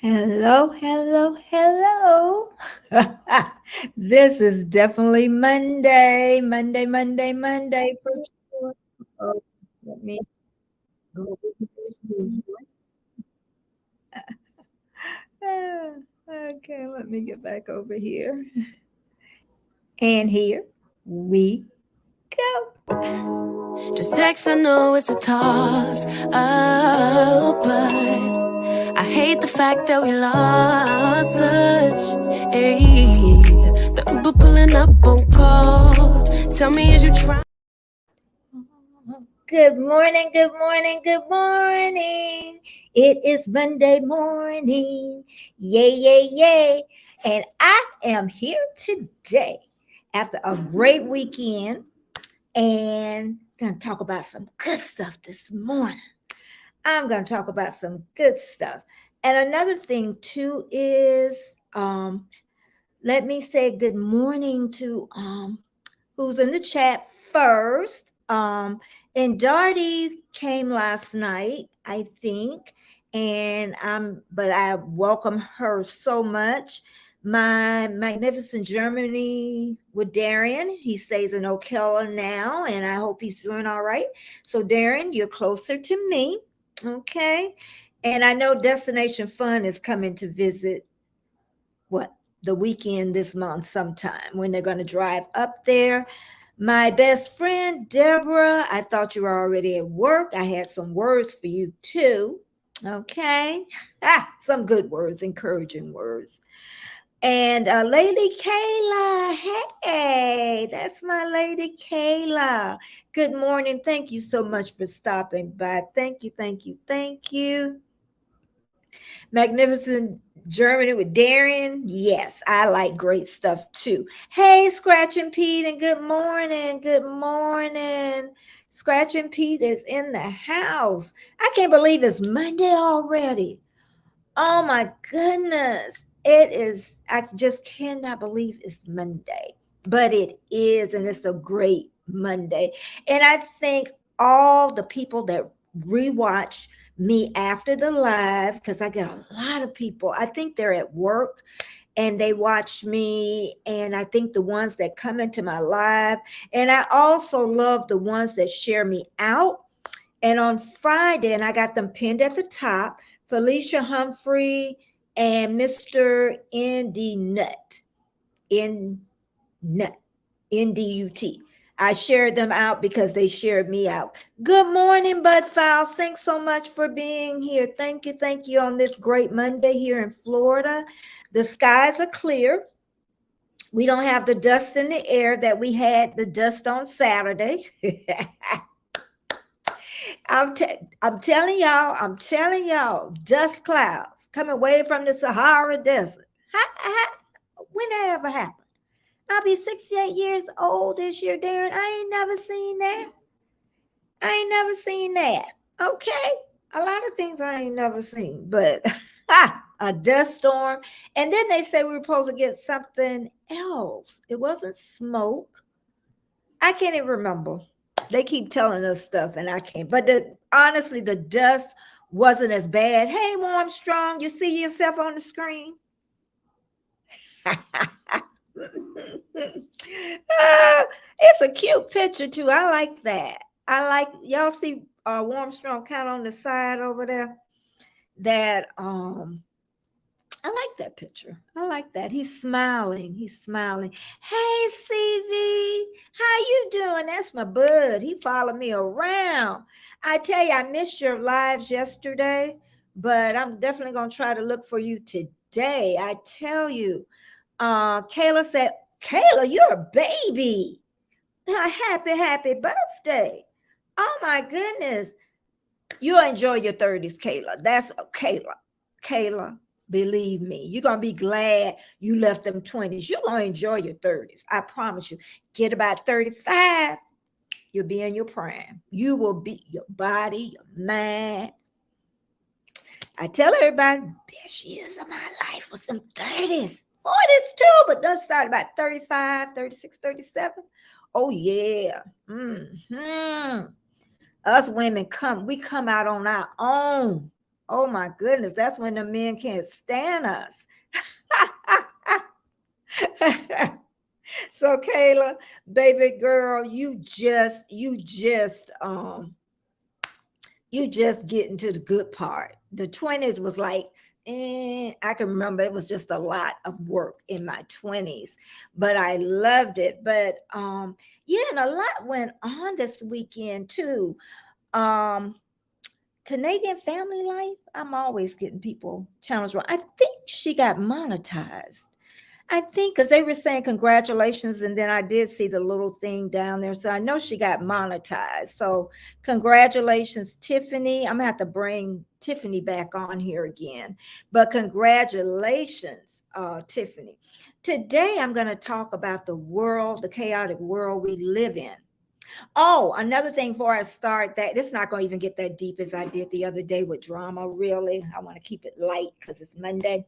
Hello, hello, hello. This is definitely Monday, Monday, Monday, Monday for sure. Oh, let me go over here. Ah, Okay, let me get back over here. And here we go. Just text, I know it's a toss up, but I hate the fact that we lost touch. Ayy, the Uber pulling up on call. Tell me, is you trying? Good morning, good morning, good morning. It is Monday morning. Yay, yay, yay. And I am here today after a great weekend and going to talk about some good stuff this morning. I'm going to talk about some good stuff. And another thing too is let me say good morning to who's in the chat first. And Darty came last night, I think, and but I welcome her so much. My magnificent Germany with Darian, he stays in Ocala now, and I hope he's doing all right. So, Darian, you're closer to me, okay? And I know Destination Fun is coming to visit what the weekend this month sometime when they're going to drive up there. My best friend Deborah, I thought you were already at work. I had some words for you too. Okay. Some good words, encouraging words. And Lady Kayla, hey, that's my Lady Kayla. Good morning. Thank you so much for stopping by. Thank you, thank you, thank you. Magnificent Germany with Darian. Yes, I like great stuff too. Hey, Scratch and Pete, and good morning. Good morning. Scratch and Pete is in the house. I can't believe it's Monday already. Oh my goodness. It is, I just cannot believe it's Monday, but it is, and it's a great Monday. And I thank all the people that rewatch me after the live because I get a lot of people. I think they're at work and they watch me, and I think the ones that come into my live, and I also love the ones that share me out. And on Friday, and I got them pinned at the top, Felicia Humphrey and Mr. Indy Nut. In Nut. NDUT. I shared them out because they shared me out. Good morning, Bud Files. Thanks so much for being here. Thank you on this great Monday here in Florida. The skies are clear. We don't have the dust in the air that we had the dust on Saturday. I'm I'm telling y'all, dust clouds coming away from the Sahara Desert. When that ever happened? I'll be 68 years old this year, Darren. I ain't never seen that. I ain't never seen that. Okay. A lot of things I ain't never seen, but a dust storm. And then they say we were supposed to get something else. It wasn't smoke. I can't even remember. They keep telling us stuff and I can't. But honestly, the dust wasn't as bad. Hey, Warm Strong, you see yourself on the screen? It's a cute picture too. I like that. I like y'all see Warm Strong kind of on the side over there. That I like that picture. I like that. He's smiling. He's smiling. Hey, CV, how you doing? That's my bud. He followed me around. I tell you, I missed your lives yesterday, but I'm definitely gonna try to look for you today. I tell you. Kayla said, Kayla, you're a baby. Happy birthday. Oh my goodness. You'll enjoy your 30s, Kayla. That's Kayla. Kayla, believe me, you're going to be glad you left them 20s. You're going to enjoy your 30s. I promise you. Get about 35, you'll be in your prime. You will be your body, your mind. I tell everybody, best years of my life was them 30s. 40s too, but don't start about 35, 36, 37. Oh, yeah. Mm-hmm. Us women we come out on our own. Oh my goodness, that's when the men can't stand us. So Kayla, baby girl, you just getting to the good part. The 20s was like, I can remember it was just a lot of work in my 20s, but I loved it. But yeah, and a lot went on this weekend too. Um, Canadian Family Life. I'm always getting people challenged wrong. I think she got monetized. I think because they were saying congratulations, and then I did see the little thing down there. So I know she got monetized. So congratulations, Tiffany. I'm gonna have to bring Tiffany back on here again. But congratulations, Tiffany. Today I'm gonna talk about the world, the chaotic world we live in. Oh, another thing before I start that it's not going to even get that deep as I did the other day with drama, really. I want to keep it light because it's Monday.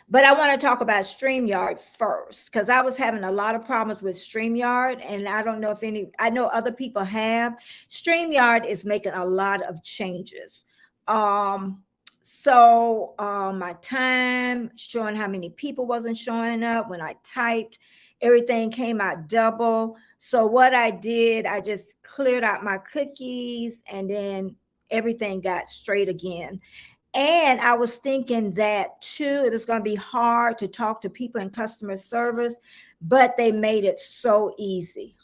But I want to talk about StreamYard first because I was having a lot of problems with StreamYard. And I don't know if I know other people have. StreamYard is making a lot of changes. My time showing how many people wasn't showing up when I typed, everything came out double. So what I did, I just cleared out my cookies and then everything got straight again. And I was thinking that too, it was going to be hard to talk to people in customer service, but they made it so easy.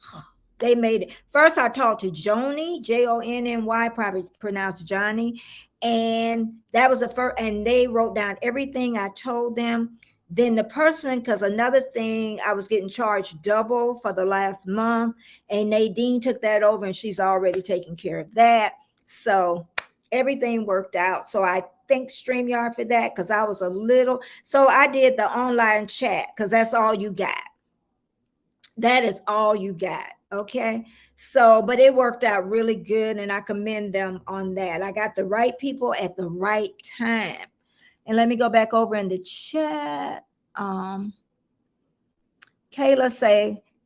They made it. First, I talked to Joni, Jonny, probably pronounced Johnny. And that was the first, and they wrote down everything I told them. Then the person, because another thing, I was getting charged double for the last month, and Nadine took that over and she's already taken care of that. So everything worked out. So I thank StreamYard for that because I was so I did the online chat because that's all you got. That is all you got. Okay. So, but it worked out really good and I commend them on that. I got the right people at the right time. And let me go back over in the chat. Kayla,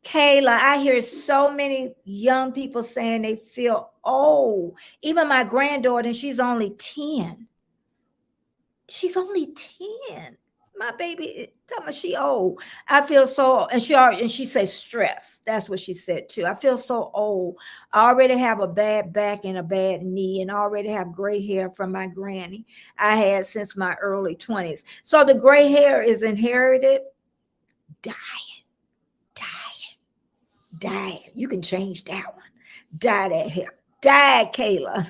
I hear so many young people saying they feel old. Even my granddaughter, and she's only 10. She's only 10. My baby, tell me she old. I feel so, and she says stress. That's what she said too. I feel so old. I already have a bad back and a bad knee, and I already have gray hair from my granny I had since my early 20s. So the gray hair is inherited. Diet. You can change that one. Dye that hair. Dye, Kayla.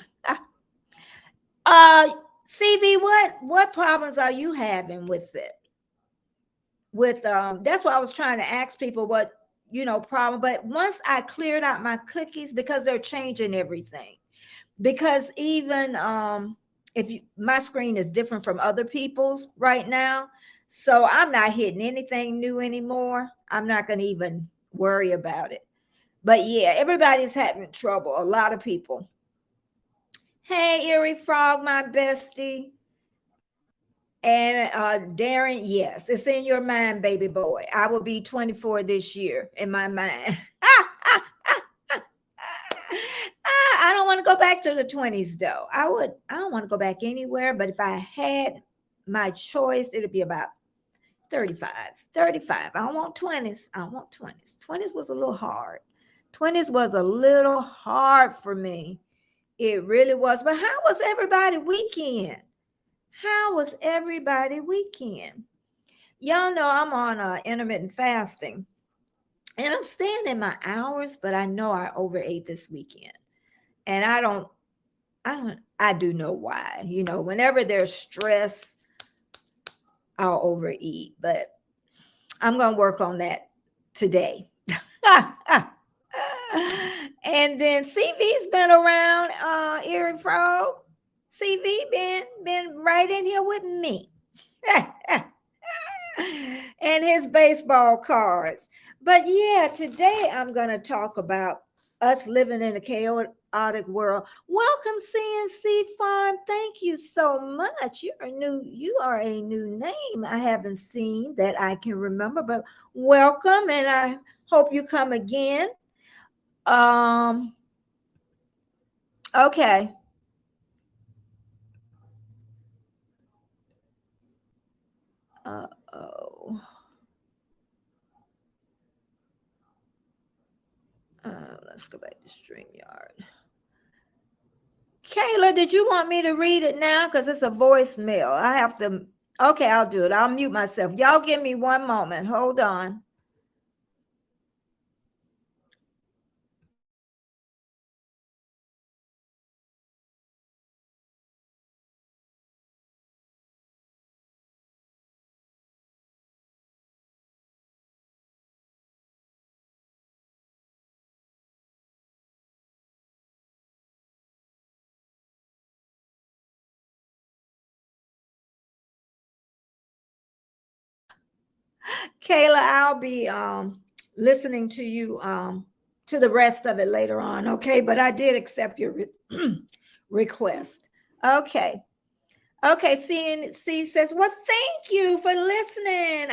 CV, what problems are you having with it? That's why I was trying to ask people what problem. But once I cleared out my cookies, because they're changing everything, because even my screen is different from other people's right now, so I'm not hitting anything new anymore. I'm not going to even worry about it. But yeah, everybody's having trouble, a lot of people. Hey, Erie Frog, my bestie. And Darren, yes, it's in your mind, baby boy. I will be 24 this year in my mind. I don't want to go back to the 20s though. I don't want to go back anywhere, but if I had my choice, it'd be about 35. I don't want 20s. 20s was a little hard. 20s was a little hard for me. It really was. But how was everybody weekend? Y'all know I'm on intermittent fasting. And I'm staying in my hours, but I know I overate this weekend. And I do know why. Whenever there's stress, I'll overeat. But I'm going to work on that today. And then CV's been around, Erie Frog. CV been right in here with me. And his baseball cards. But yeah, today I'm going to talk about us living in a chaotic world. Welcome, CNC Farm. Thank you so much. You are a new name I haven't seen that I can remember, but welcome, and I hope you come again. Okay. Uh-oh. Let's go back to StreamYard. Kayla, did you want me to read it now? Because it's a voicemail. I have to. Okay, I'll do it. I'll mute myself. Y'all give me one moment. Hold on. Kayla, I'll be listening to you to the rest of it later on, okay? But I did accept your request. Okay. Okay, C says, well, thank you for listening.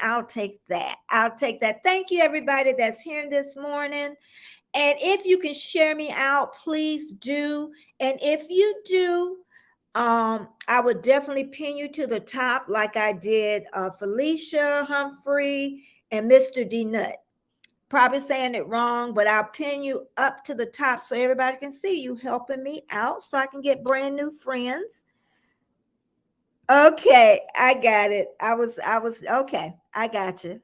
I'll take that. I'll take that. Thank you, everybody that's here this morning. And if you can share me out, please do. And if you do, I would definitely pin you to the top like I did Felicia Humphrey and Mr. D Nut. Probably saying it wrong, but I'll pin you up to the top so everybody can see you helping me out so I can get brand new friends. Okay, I got it. I was okay. I got you.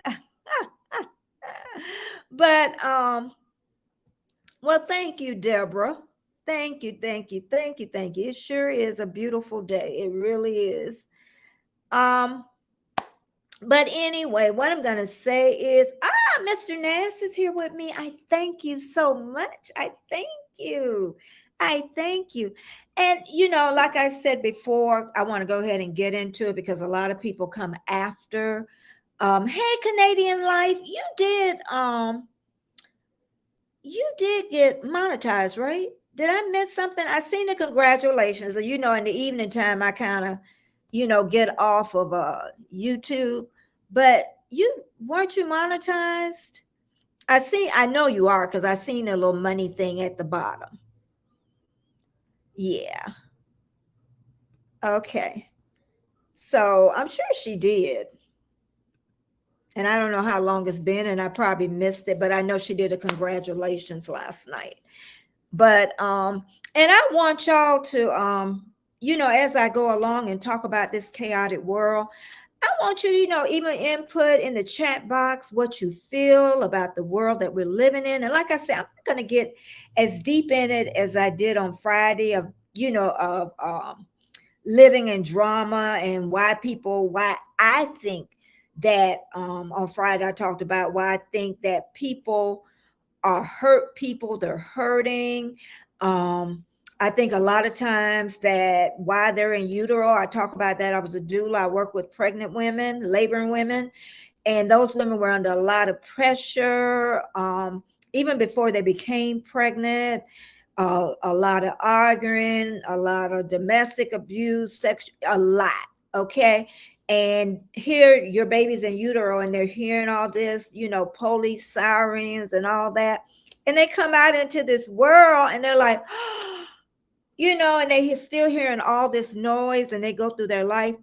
But well, thank you, Deborah. Thank you, thank you, thank you, thank you. It sure is a beautiful day. It really is. Um, but anyway, what I'm gonna say is, Mr. Nass is here with me. I thank you so much. I thank you. I thank you. And like I said before, I want to go ahead and get into it because a lot of people come after. Hey, Canadian Life, you did get monetized, right? Did I miss something? I seen the congratulations. In the evening time, I kind of, get off of YouTube. But weren't you monetized? I know you are because I seen a little money thing at the bottom. Yeah. Okay. So I'm sure she did. And I don't know how long it's been, and I probably missed it, but I know she did a congratulations last night. But and I want y'all to as I go along and talk about this chaotic world, I want you to, even input in the chat box what you feel about the world that we're living in. And like I said, I'm not going to get as deep in it as I did on Friday of living in drama and why I think that on Friday I talked about why I think that people are hurt people, they're hurting. I think a lot of times that why they're in utero, I talk about that. I was a doula. I work with pregnant women, laboring women, and those women were under a lot of pressure, even before they became pregnant. A lot of arguing, a lot of domestic abuse, a lot. Okay. And here your baby's in utero and they're hearing all this, police sirens and all that. And they come out into this world and they're like, and they're still hearing all this noise and they go through their life.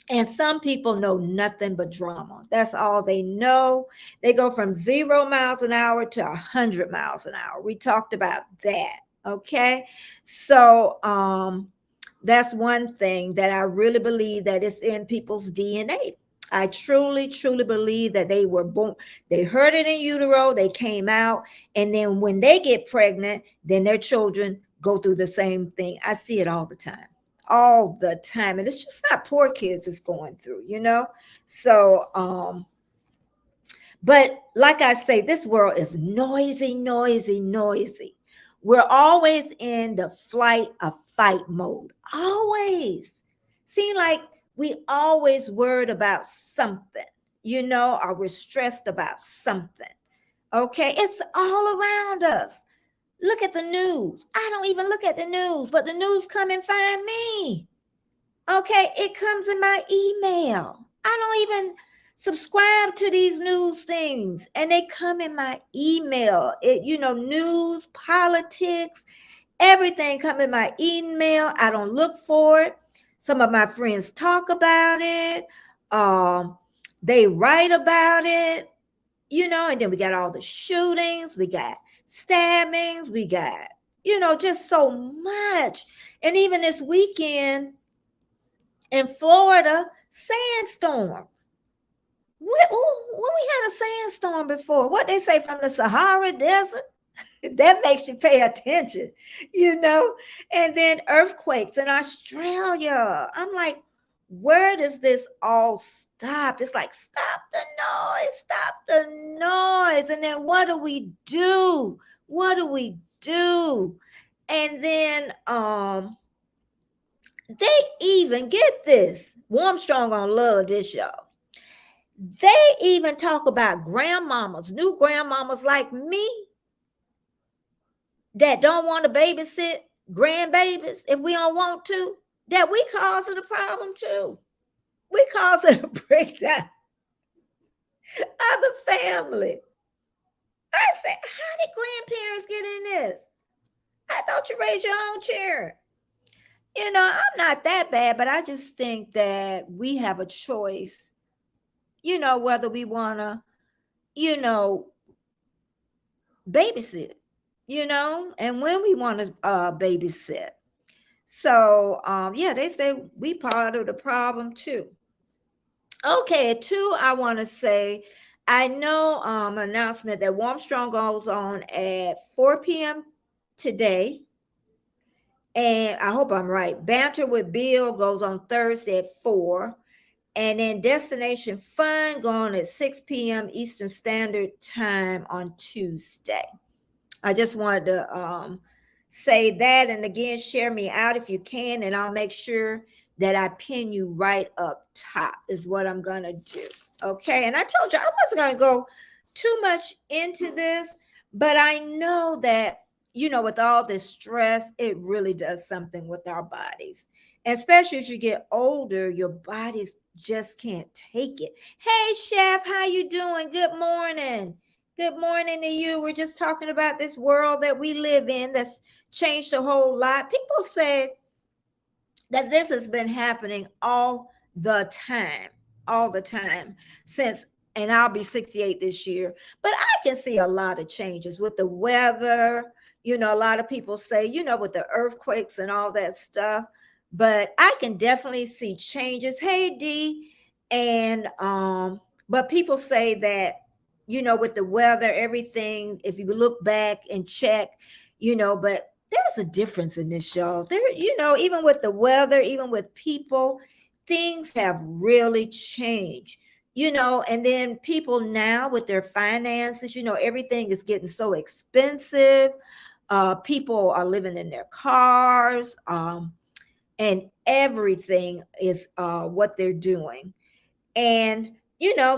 And some people know nothing but drama. That's all they know. They go from 0 miles an hour to 100 miles an hour. We talked about that. Okay. So that's one thing that I really believe that it's in people's DNA. I truly, truly believe that they were born, they heard it in utero, they came out, and then when they get pregnant, then their children go through the same thing. I see it all the time. All the time. And it's just not poor kids it's going through, So but like I say, this world is noisy, noisy, noisy. We're always in the flight or fight mode. Always. Seem like we always worried about something, or we're stressed about something. Okay. It's all around us. Look at the news. I don't even look at the news, but the news come and find me. Okay. It comes in my email. I don't even subscribe to these news things and they come in my email. News, politics, everything come in my email. I don't look for it. Some of my friends talk about it. They write about it, and then we got all the shootings, we got stabbings, we got, just so much. And even this weekend in Florida, sandstorm. When we had a sandstorm before, what they say from the Sahara Desert, that makes you pay attention, and then earthquakes in Australia. I'm like, where does this all stop? It's like, stop the noise. And then what do we do? And then they even get this. Warm Strong gonna love this, y'all. They even talk about grandmamas, new grandmamas like me, that don't want to babysit grandbabies if we don't want to, that we causing the problem too. We causing a breakdown of the family. I said, how did grandparents get in this? I thought you raised your own children. I'm not that bad, but I just think that we have a choice, whether we want to, babysit, and when we want to babysit. So, they say we part of the problem too. Okay, two, I want to say, I know announcement that Warm Strong goes on at 4 p.m. today. And I hope I'm right. Banter with Bill goes on Thursday at 4. And then Destination Fun going at 6 p.m. Eastern Standard Time on Tuesday. I just wanted to say that. And again, share me out if you can, and I'll make sure that I pin you right up top is what I'm going to do. Okay. And I told you I wasn't going to go too much into this, but I know that, with all this stress, it really does something with our bodies. And especially as you get older, your bodies just can't take it. Hey, Chef, how you doing? Good morning. Good morning to you. We're just talking about this world that we live in that's changed a whole lot. People say that this has been happening all the time since, and I'll be 68 this year. But I can see a lot of changes with the weather. A lot of people say, with the earthquakes and all that stuff. But I can definitely see changes. Hey, D. And but people say that, with the weather, everything, if you look back and check, but there's a difference in this, y'all. There, even with the weather, even with people, things have really changed, and then people now with their finances, everything is getting so expensive. People are living in their cars, and everything is what they're doing. And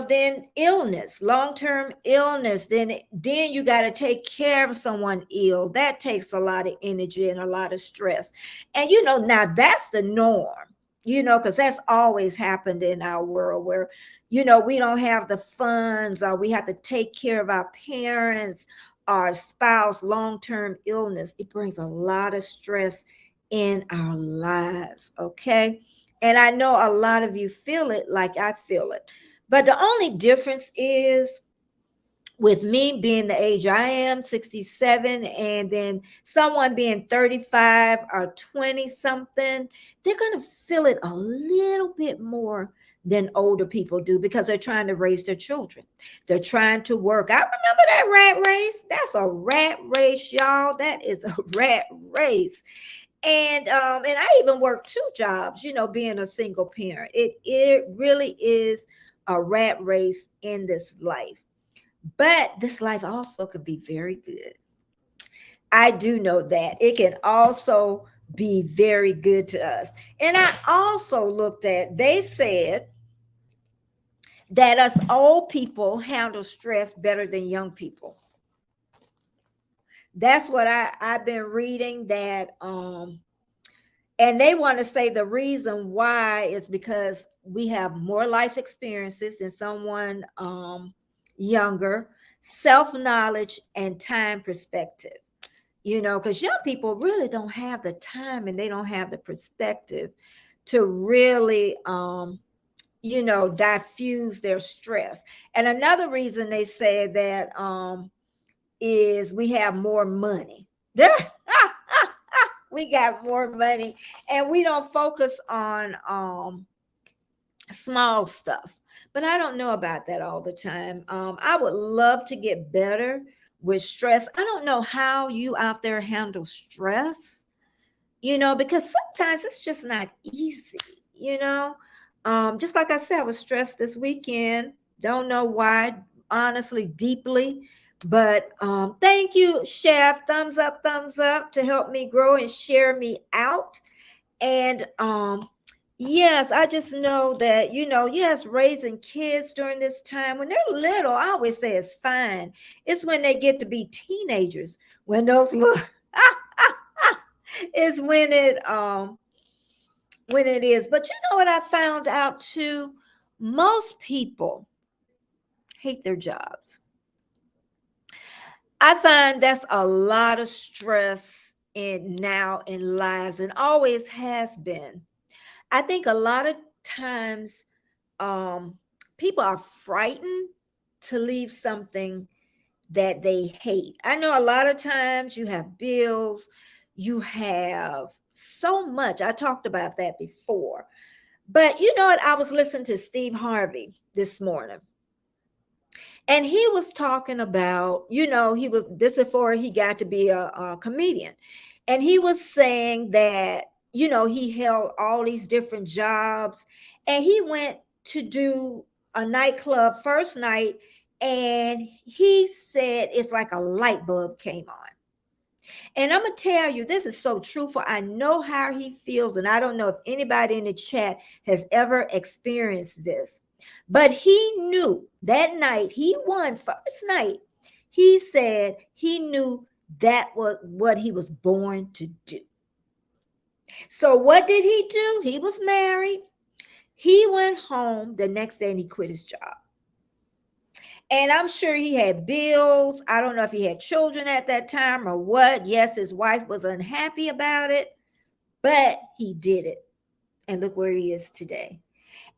then illness, long-term illness, then you got to take care of someone ill. That takes a lot of energy and a lot of stress. And now that's the norm, because that's always happened in our world where we don't have the funds, or we have to take care of our parents, our spouse. Long-term illness, it brings a lot of stress in our lives. Okay. And I know a lot of you feel it like I feel it. But the only difference is with me being the age I am, 67, and then someone being 35 or 20 something, they're going to feel it a little bit more than older people do, because they're trying to raise their children. They're trying to work. I remember that rat race. That's a rat race, y'all. That is a rat race. And I even work 2 jobs, being a single parent. It really is a rat race in this life. But this life also could be very good. I do know that. It can also be very good to us. And I also looked at, they said that us old people handle stress better than young people. That's what I've been reading, that and they want to say the reason why is because we have more life experiences than someone younger, self-knowledge, and time perspective. Because young people really don't have the time, and they don't have the perspective to really diffuse their stress. And another reason they say that is we have more money. We got more money, and we don't focus on small stuff. But I don't know about that all the time. I would love to get better with stress. I don't know how you out there handle stress, because sometimes it's just not easy, you know. Just like I said, I was stressed this weekend. Don't know why, honestly, deeply. But thank you, Chef. Thumbs up to help me grow and share me out. And yes, I just know that, yes, raising kids during this time when they're little, I always say it's fine. It's when they get to be teenagers, when those little is when it is. But you know what I found out too? Most people hate their jobs. I find that's a lot of stress in lives, and always has been. I think a lot of times people are frightened to leave something that they hate. I know a lot of times you have bills, you have so much. I talked about that before. But you know what? I was listening to Steve Harvey this morning, and he was talking about, he was this before he got to be a comedian. And he was saying that, he held all these different jobs, and he went to do a nightclub first night, and he said it's like a light bulb came on. And I'm going to tell you, this is so true, for I know how he feels. And I don't know if anybody in the chat has ever experienced this. But he knew that night he won first night. He said he knew that was what he was born to do. So what did he do? He was married. He went home the next day and he quit his job. And I'm sure he had bills. I don't know if he had children at that time or what. Yes, his wife was unhappy about it, but he did it. And look where he is today.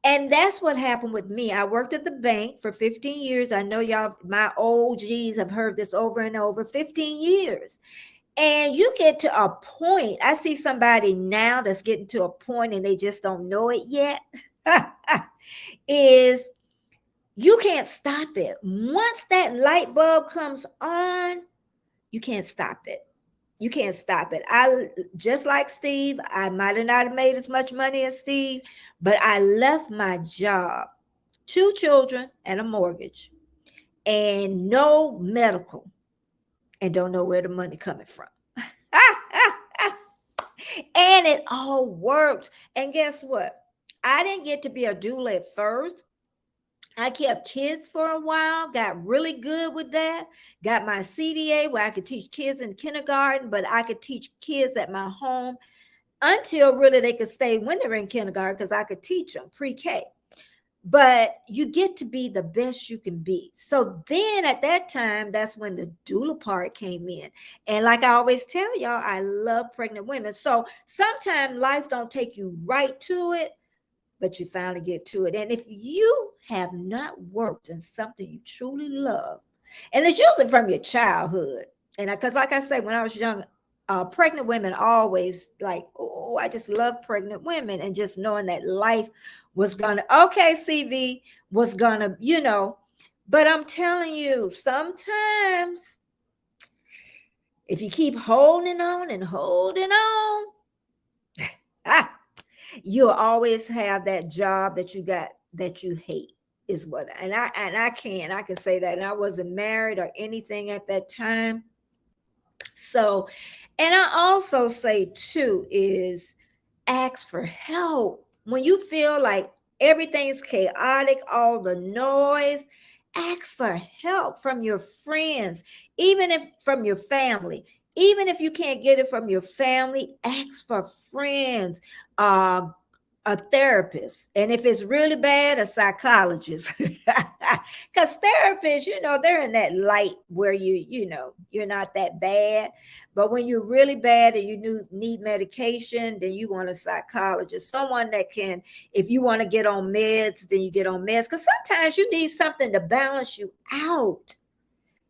And that's what happened with me. I worked at the bank for 15 years. I know y'all, my OGs, have heard this over and over, 15 years. And you get to a point. I see somebody now that's getting to a point and they just don't know it yet. Is you can't stop it. Once that light bulb comes on, you can't stop it. You can't stop it. I just like Steve, I might have not made as much money as Steve, but I left my job, 2 children and a mortgage, and no medical, and don't know where the money coming from. And it all worked. And guess what? I didn't get to be a doula at first. I kept kids for a while, got really good with that, got my CDA where I could teach kids in kindergarten, but I could teach kids at my home until really they could stay when they were in kindergarten, because I could teach them pre-K. But you get to be the best you can be. So then at that time, that's when the doula part came in. And like I always tell y'all, I love pregnant women. So sometimes life don't take you right to it, but you finally get to it. And if you have not worked in something you truly love, and it's usually from your childhood, and because like I say, when I was young, pregnant women always like, oh, I just love pregnant women, and just knowing that life was gonna, okay, CV was gonna, but I'm telling you, sometimes if you keep holding on and holding on, you'll always have that job that you got that you hate, is what. And I can say that. And I wasn't married or anything at that time. So, and I also say too is ask for help when you feel like everything's chaotic, all the noise. Ask for help from your friends, even if from your family. Even if you can't get it from your family, ask for friends, a therapist, and if it's really bad, a psychologist. Because therapists, they're in that light where you're not that bad. But when you're really bad and you need medication, then you want a psychologist, someone that can, if you want to get on meds, then you get on meds. Because sometimes you need something to balance you out.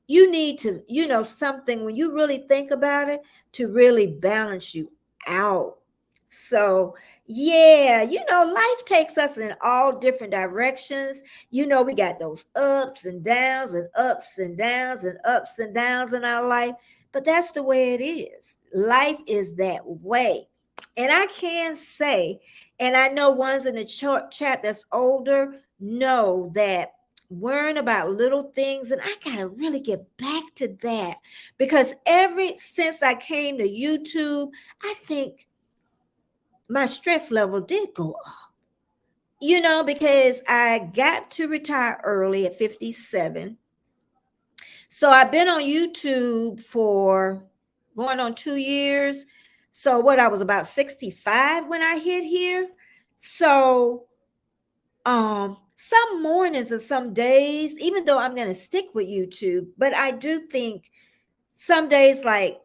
You need to, something, when you really think about it, to really balance you out. So, yeah, life takes us in all different directions. We got those ups and downs and ups and downs and ups and downs in our life, but that's the way it is. Life is that way. And I can say, and I know ones in the chat that's older know that worrying about little things, and I gotta really get back to that, because since I came to YouTube, I think my stress level did go up, because I got to retire early at 57. So I've been on YouTube for going on 2 years. So what, I was about 65 when I hit here. So some mornings and some days, even though I'm going to stick with YouTube, but I do think some days, like,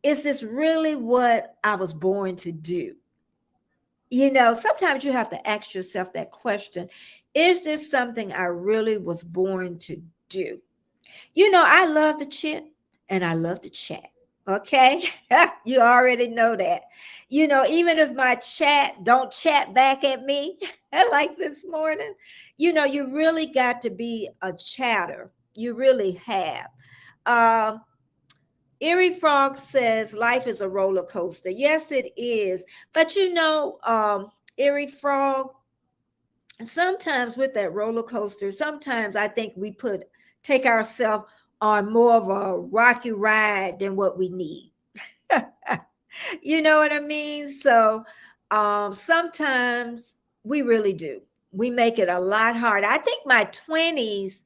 is this really what I was born to do? Sometimes you have to ask yourself that question. Is this something I really was born to do? I love the chit and I love the chat. Okay. You already know that. Even if my chat don't chat back at me, like this morning, you really got to be a chatter. You really have. Erie Frog says life is a roller coaster. Yes, it is. But Erie Frog, sometimes with that roller coaster, sometimes I think we take ourselves on more of a rocky ride than what we need. You know what I mean? So sometimes we really do. We make it a lot harder. I think my 20s,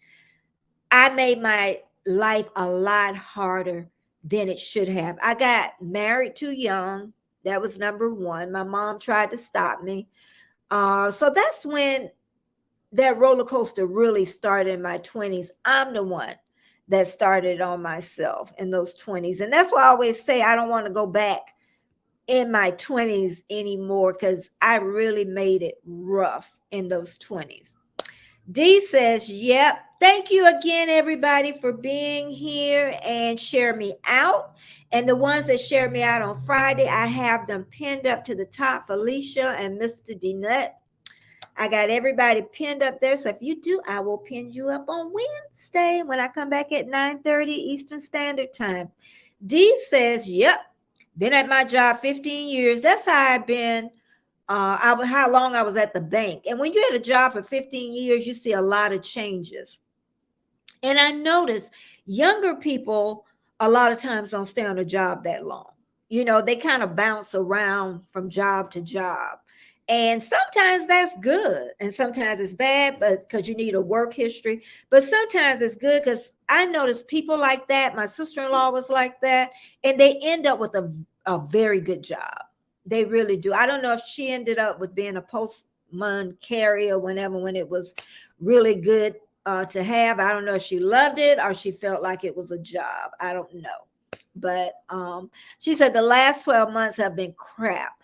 I made my life a lot harder than it should have. I got married too young. That was number one. My mom tried to stop me. So that's when that roller coaster really started in my 20s. I'm the one that started on myself in those 20s. And that's why I always say I don't want to go back in my 20s anymore, because I really made it rough in those 20s. D says, yep. Thank you again, everybody, for being here and share me out. And the ones that shared me out on Friday, I have them pinned up to the top, Felicia and Mr. Dinette. I got everybody pinned up there. So if you do, I will pin you up on Wednesday when I come back at 9:30 Eastern Standard Time. D says, yep, been at my job 15 years. That's how I've been. How long I was at the bank. And when you're at a job for 15 years, you see a lot of changes. And I notice younger people a lot of times don't stay on a job that long. They kind of bounce around from job to job. And sometimes that's good. And sometimes it's bad, but because you need a work history. But sometimes it's good, because I notice people like that. My sister-in-law was like that. And they end up with a very good job. They really do. I don't know if she ended up with being a postman carrier when it was really good to have. I don't know if she loved it or she felt like it was a job. I don't know. But she said the last 12 months have been crap.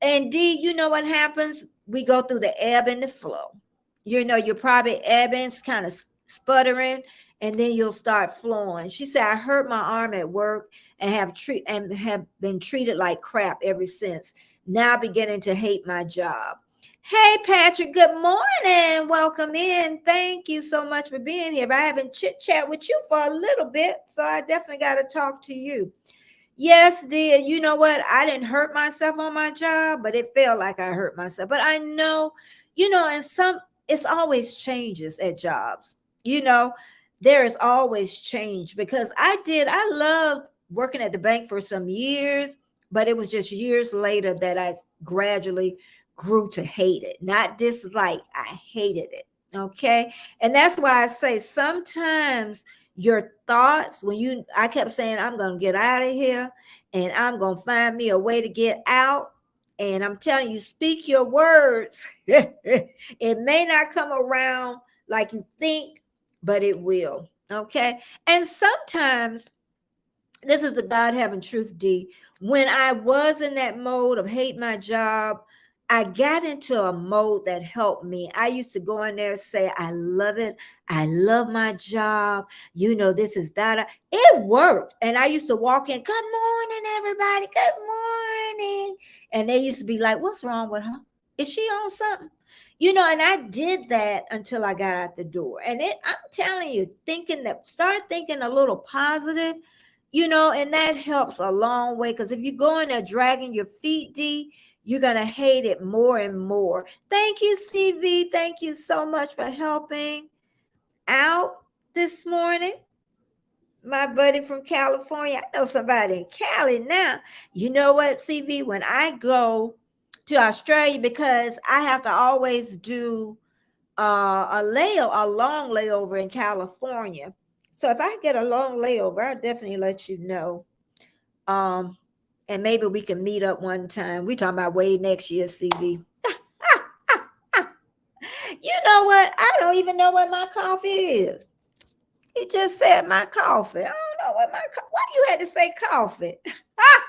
And D, you know what happens? We go through the ebb and the flow. You're probably ebbing, kind of sputtering, and then you'll start flowing. She said, I hurt my arm at work and have been treated like crap ever since. Now beginning to hate my job. Hey, Patrick, good morning. Welcome in. Thank you so much for being here. I haven't chit-chat with you for a little bit, so I definitely got to talk to you. Yes, dear. You know what? I didn't hurt myself on my job, but it felt like I hurt myself. But I know, it's always changes at jobs. There is always change, because I loved working at the bank for some years, but it was just years later that I gradually grew to hate it, not dislike. I hated it. Okay. And that's why I say sometimes your thoughts, I kept saying, I'm going to get out of here and I'm going to find me a way to get out. And I'm telling you, speak your words. It may not come around like you think, but it will. Okay. And sometimes, this is the God having truth, D. When I was in that mode of hate my job, I got into a mode that helped me. I used to go in there and say, I love it. I love my job. You know, this is that. It worked. And I used to walk in, good morning, everybody. Good morning. And they used to be like, what's wrong with her? Is she on something? You know, and I did that until I got out the door. And I'm telling you, start thinking a little positive, you know, and that helps a long way. Because if you go in there dragging your feet, D, you're going to hate it more and more. Thank you, CV. Thank you so much for helping out this morning. My buddy from California. I know somebody in Cali now. You know what, CV? When I go to Australia, because I have to always do a long layover in California. So if I get a long layover, I'll definitely let you know. And maybe we can meet up one time. We talking about way next year, CV. You know what? I don't even know what my coffee is. He just said my coffee. I don't know what why you had to say coffee? I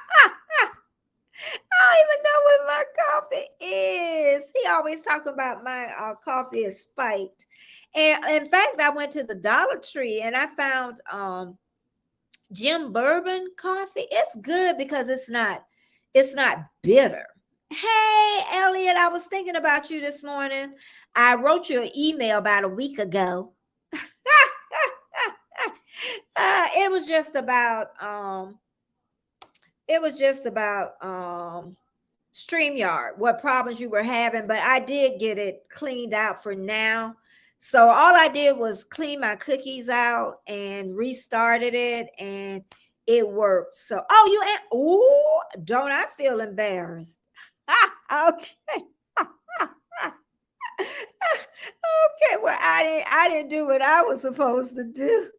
don't even know what my coffee is. He always talking about my coffee is spiked. And in fact, I went to the Dollar Tree and I found Jim Bourbon coffee. It's good because it's not bitter. Hey, Elliot, I was thinking about you this morning. I wrote you an email about a week ago. It was just about StreamYard, what problems you were having, but I did get it cleaned out for now. So all I did was clean my cookies out and restarted it, and it worked. So, don't I feel embarrassed? Okay. Okay, well, I didn't do what I was supposed to do.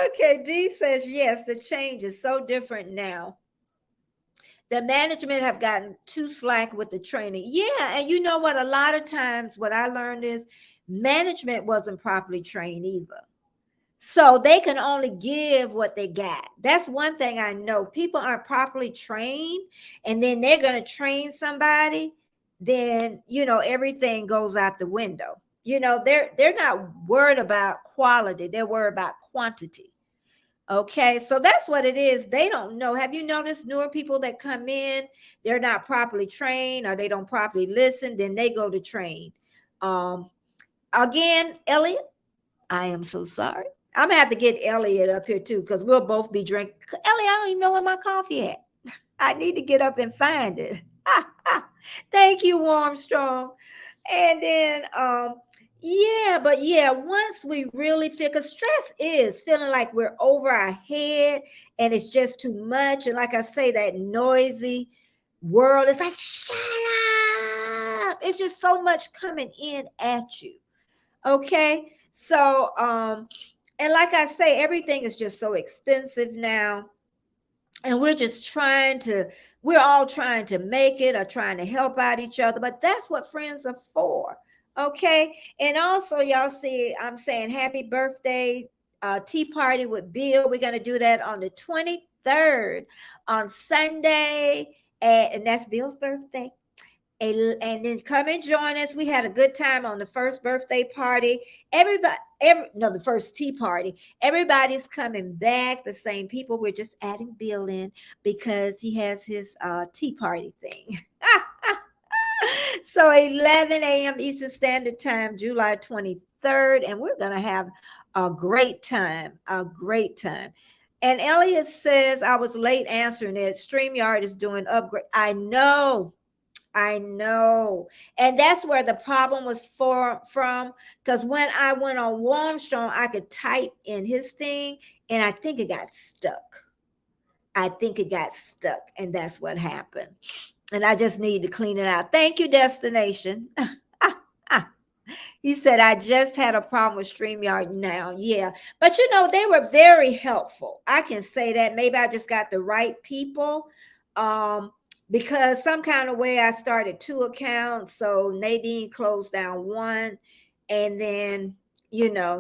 Okay, D says, yes, the change is so different now. The management have gotten too slack with the training. Yeah, and you know what? A lot of times what I learned is management wasn't properly trained either. So they can only give what they got. That's one thing I know. People aren't properly trained, and then they're going to train somebody, then, you know, everything goes out the window. You know, they're not worried about quality. They're worried about quantity. Okay, so that's what it is. They don't know. Have you noticed newer people that come in, they're not properly trained or they don't properly listen, then they go to train. Again, Elliot, I am so sorry. I'm gonna have to get Elliot up here too, because we'll both be drinking. Elliot, I don't even know where my coffee at. I need to get up and find it. Thank you, Armstrong. And then once we really feel, because stress is feeling like we're over our head and it's just too much. And like I say, that noisy world is like, shut up. It's just so much coming in at you. Okay. So, and like I say, everything is just so expensive now. And we're all trying to make it or trying to help out each other. But that's what friends are for. Okay. And also, y'all see, I'm saying happy birthday tea party with Bill. We're going to do that on the 23rd on Sunday. And that's Bill's birthday. And then come and join us. We had a good time on the first birthday party. The first tea party. Everybody's coming back. The same people. We're just adding Bill in because he has his tea party thing. So 11 a.m. Eastern Standard Time, July 23rd, and we're going to have a great time. And Elliot says, I was late answering it. StreamYard is doing upgrade. I know. And that's where the problem was from. Because when I went on Warmstrong, I could type in his thing, and I think it got stuck. And that's what happened. And I just need to clean it out. Thank you, Destination. He said, I just had a problem with StreamYard now. Yeah. But, you know, they were very helpful. I can say that. Maybe I just got the right people. because some kind of way I started 2 accounts. So Nadine closed down one, and then,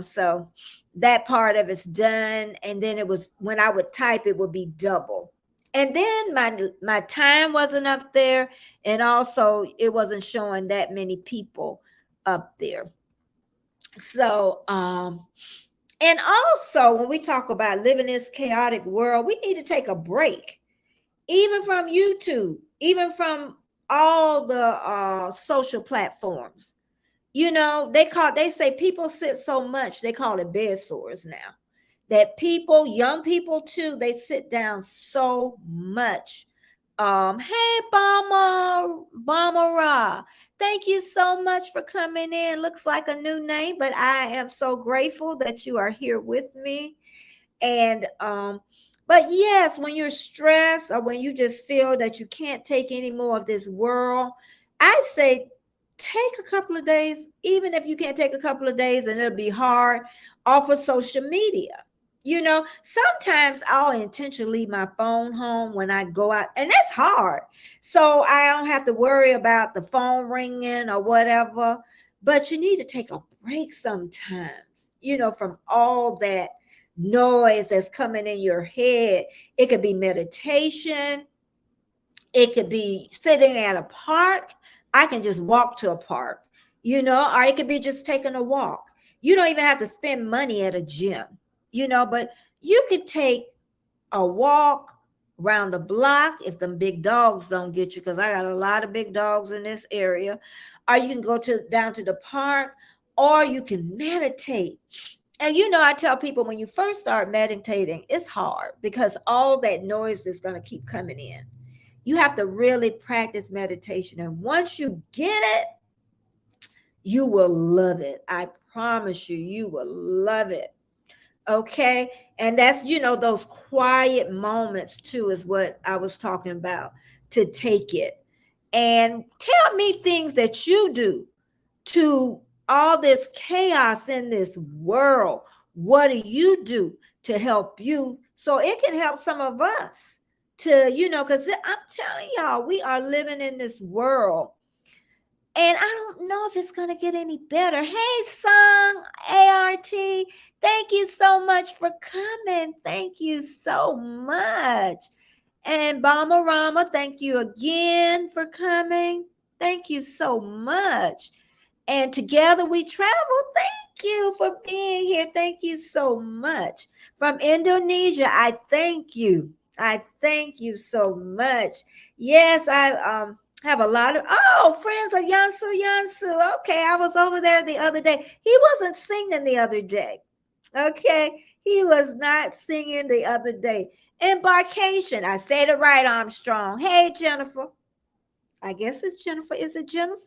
so that part of it's done. And then it was, when I would type, it would be double. And then my time wasn't up there, and also it wasn't showing that many people up there. So and also, when we talk about living this chaotic world, we need to take a break, even from YouTube, even from all the social platforms. They say people sit so much, they call it bed sores now. That people, young people too, they sit down so much. Hey, Bomber Ra, thank you so much for coming in. Looks like a new name, but I am so grateful that you are here with me. And but yes, when you're stressed, or when you just feel that you can't take any more of this world, I say take a couple of days. Even if you can't take a couple of days, and it'll be hard, off of social media. Sometimes I'll intentionally leave my phone home when I go out, and that's hard. So I don't have to worry about the phone ringing or whatever. But you need to take a break sometimes, from all that noise that's coming in your head. It could be meditation. It could be sitting at a park. I can just walk to a park, or it could be just taking a walk. You don't even have to spend money at a gym, but you could take a walk around the block if them big dogs don't get you, because I got a lot of big dogs in this area. Or you can go down to the park, or you can meditate. And I tell people, when you first start meditating, it's hard because all that noise is going to keep coming in. You have to really practice meditation. And once you get it, you will love it. I promise you, you will love it. Okay. And that's, those quiet moments too, is what I was talking about, to take it. And tell me things that you do to all this chaos in this world. What do you do to help you, so it can help some of us to, because I'm telling y'all, we are living in this world, and I don't know if it's going to get any better. Hey, Song ART, thank you so much for coming. Thank you so much. And Rama, thank you again for coming. Thank you so much. And Together We Travel, thank you for being here. Thank you so much. From Indonesia, I thank you. I thank you so much. Yes, I have a lot of friends of Yansu. Okay, I was over there the other day. He wasn't singing the other day. Okay, he was not singing the other day. Embarkation, I said it right, Armstrong. Hey, Jennifer. I guess it's Jennifer. Is it Jennifer?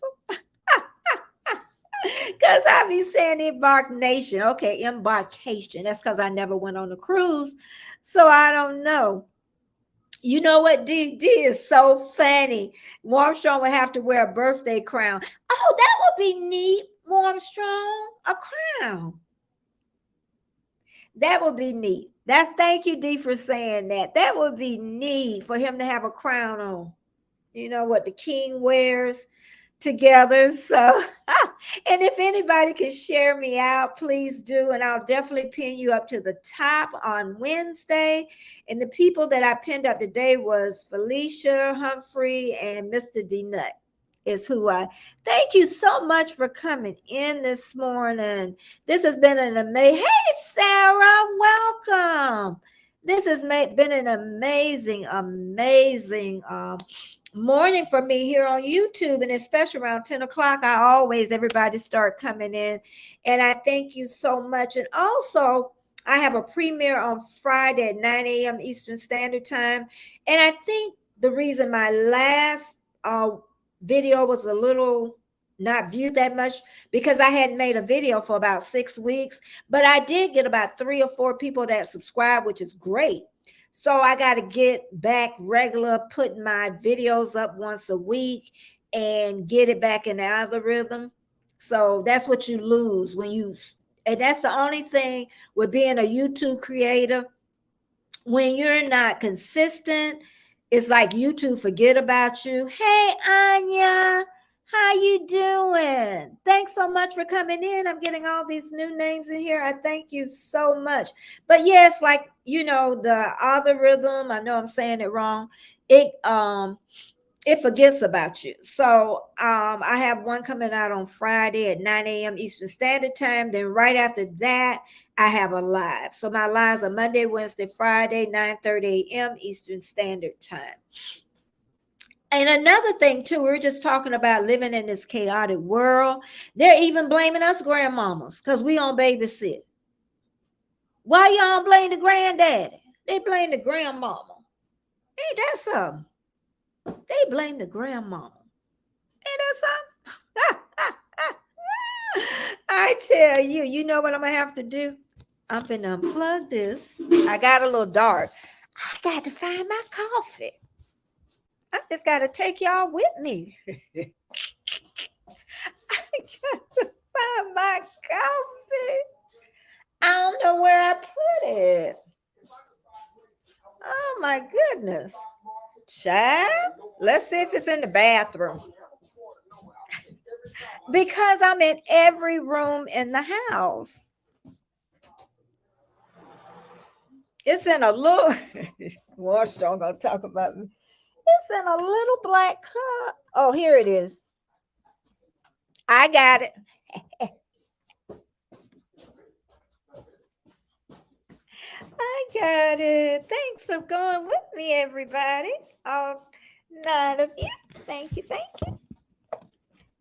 Because I be saying embarkation. Okay, embarkation. That's because I never went on a cruise, so I don't know. You know what, D is so funny. Armstrong would have to wear a birthday crown. Oh, that would be neat, Armstrong. A crown. That would be neat. Thank you, D, for saying that. That would be neat for him to have a crown on. You know what the king wears together. So, and if anybody can share me out, please do. And I'll definitely pin you up to the top on Wednesday. And the people that I pinned up today was Felicia, Humphrey, and Mr. D Nut is who I thank you so much for coming in this morning. This has been an amazing, hey, Sarah, welcome. This has been an amazing morning for me here on YouTube, and especially around 10 o'clock, everybody start coming in, and I thank you so much. And also, I have a premiere on Friday at 9 a.m. Eastern Standard Time, and I think the reason my last video was a little not viewed that much because I hadn't made a video for about 6 weeks, but I did get about 3 or 4 people that subscribe, which is great. So I got to get back regular, putting my videos up once a week and get it back in the algorithm. So that's what you lose and that's the only thing with being a YouTube creator. When you're not consistent, It's like YouTube forget about you. Hey, Anya, how you doing? Thanks so much for coming in. I'm getting all these new names in here. I thank you so much. But yes, like, the algorithm, I know I'm saying it wrong. It forgets about you. So I have one coming out on Friday at 9 a.m. Eastern Standard Time. Then right after that, I have a live. So my lives are Monday, Wednesday, Friday, 9:30 a.m. Eastern Standard Time. And another thing, too, we are just talking about living in this chaotic world. They're even blaming us grandmamas because we don't babysit. Why y'all blame the granddaddy? They blame the grandmama. Ain't that something? They blame the grandmama. Ain't that something? I tell you, you know what I'm going to have to do? I'm going to unplug this. I got a little dark. I got to find my coffee. I just got to take y'all with me. I got to find my coffee. I don't know where I put it. Oh, my goodness. Child, let's see if it's in the bathroom. Because I'm in every room in the house. It's in a little, Warstone gonna talk about me. It's in a little black cup. Oh, here it is. I got it. I got it. Thanks for going with me, everybody. All 9 of you. Thank you. Thank you.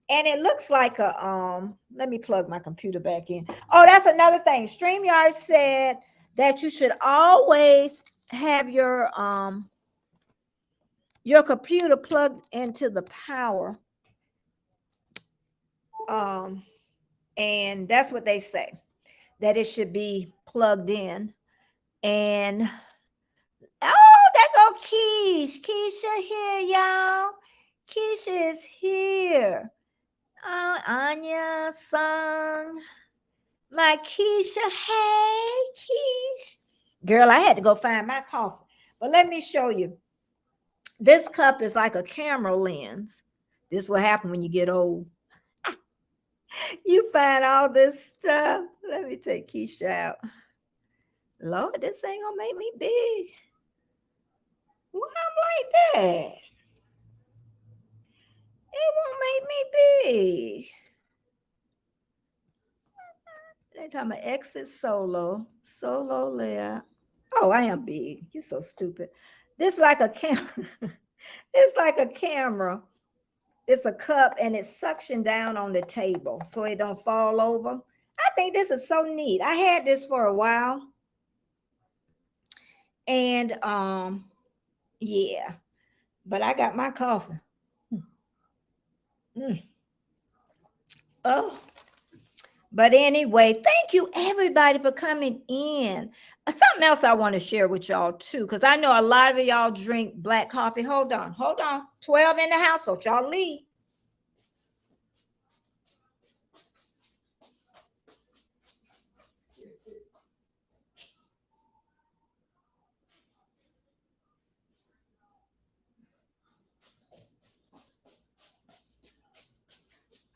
And it looks like let me plug my computer back in. Oh, that's another thing. StreamYard said that you should always have your computer plugged into the power. And that's what they say, that it should be plugged in. And there go Keish. Keisha here, y'all. Keisha is here. Anya Sung. My Keisha. Hey, Keish. Girl, I had to go find my coffee. But let me show you. This cup is like a camera lens. This is what happens when you get old. You find all this stuff. Let me take Keisha out. Lord, this ain't gonna make me big. Why I'm like that? It won't make me big. They talking about exit solo layout. Oh, I am big. You're so stupid. This like a camera. It's like a camera. It's a cup and it's suction down on the table so it don't fall over. I think this is so neat. I had this for a while. And yeah, but I got my coffee. Oh, but anyway, thank you everybody for coming in. Something else I want to share with y'all too, because I know a lot of y'all drink black coffee. Hold on. 12 in the house, so y'all leave.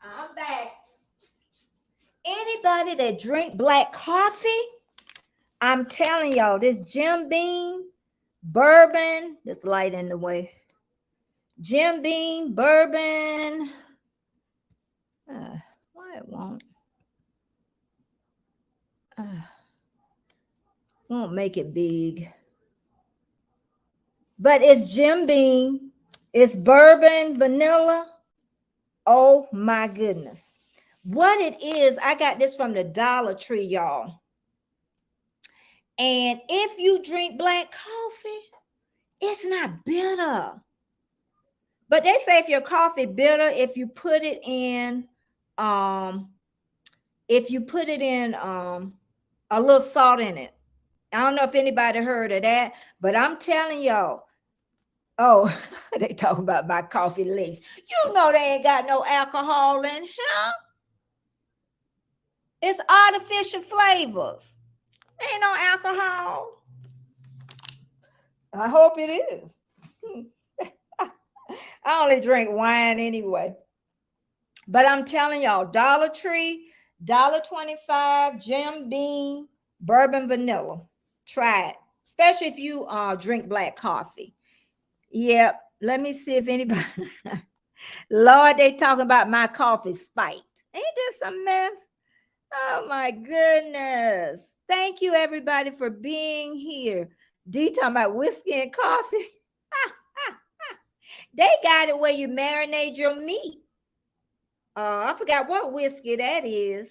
I'm back. Anybody that drink black coffee, I'm telling y'all, this Jim Beam, bourbon, this light in the way. Jim Beam, bourbon. Why it won't make it big. But it's Jim Beam. It's bourbon, vanilla. Oh my goodness. What it is, I got this from the Dollar Tree, y'all. And if you drink black coffee, it's not bitter. But they say if your coffee bitter, if you put it in a little salt in it. I don't know if anybody heard of that, but I'm telling y'all, oh, they talking about my coffee leaks. You know they ain't got no alcohol in here. It's artificial flavors. Ain't no alcohol. I hope it is. I only drink wine anyway. But I'm telling y'all, Dollar Tree, $1.25, Jim Beam, bourbon vanilla. Try it, especially if you drink black coffee. Yep. Let me see if anybody. Lord, they talking about my coffee spiked. Ain't this a mess? Oh my goodness. Thank you everybody for being here. D talking about whiskey and coffee. They got it where you marinate your meat. I forgot what whiskey that is.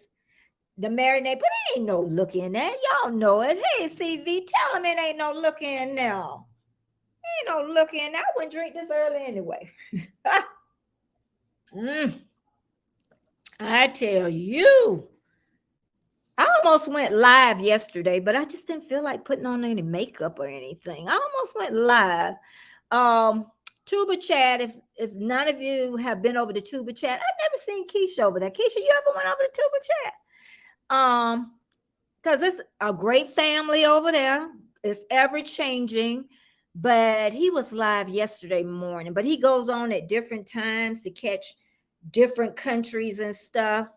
The marinade, but it ain't no look in that. Y'all know it. Hey, CV, tell them it ain't no look in now. Ain't no look in. I wouldn't drink this early anyway. I tell you, I almost went live yesterday, but I just didn't feel like putting on any makeup or anything. I almost went live. Tuba Chat, if none of you have been over to Tuba Chat, I've never seen Keisha over there. Keisha, you ever went over to Tuba Chat? Because it's a great family over there. It's ever changing. But he was live yesterday morning, but he goes on at different times to catch different countries and stuff.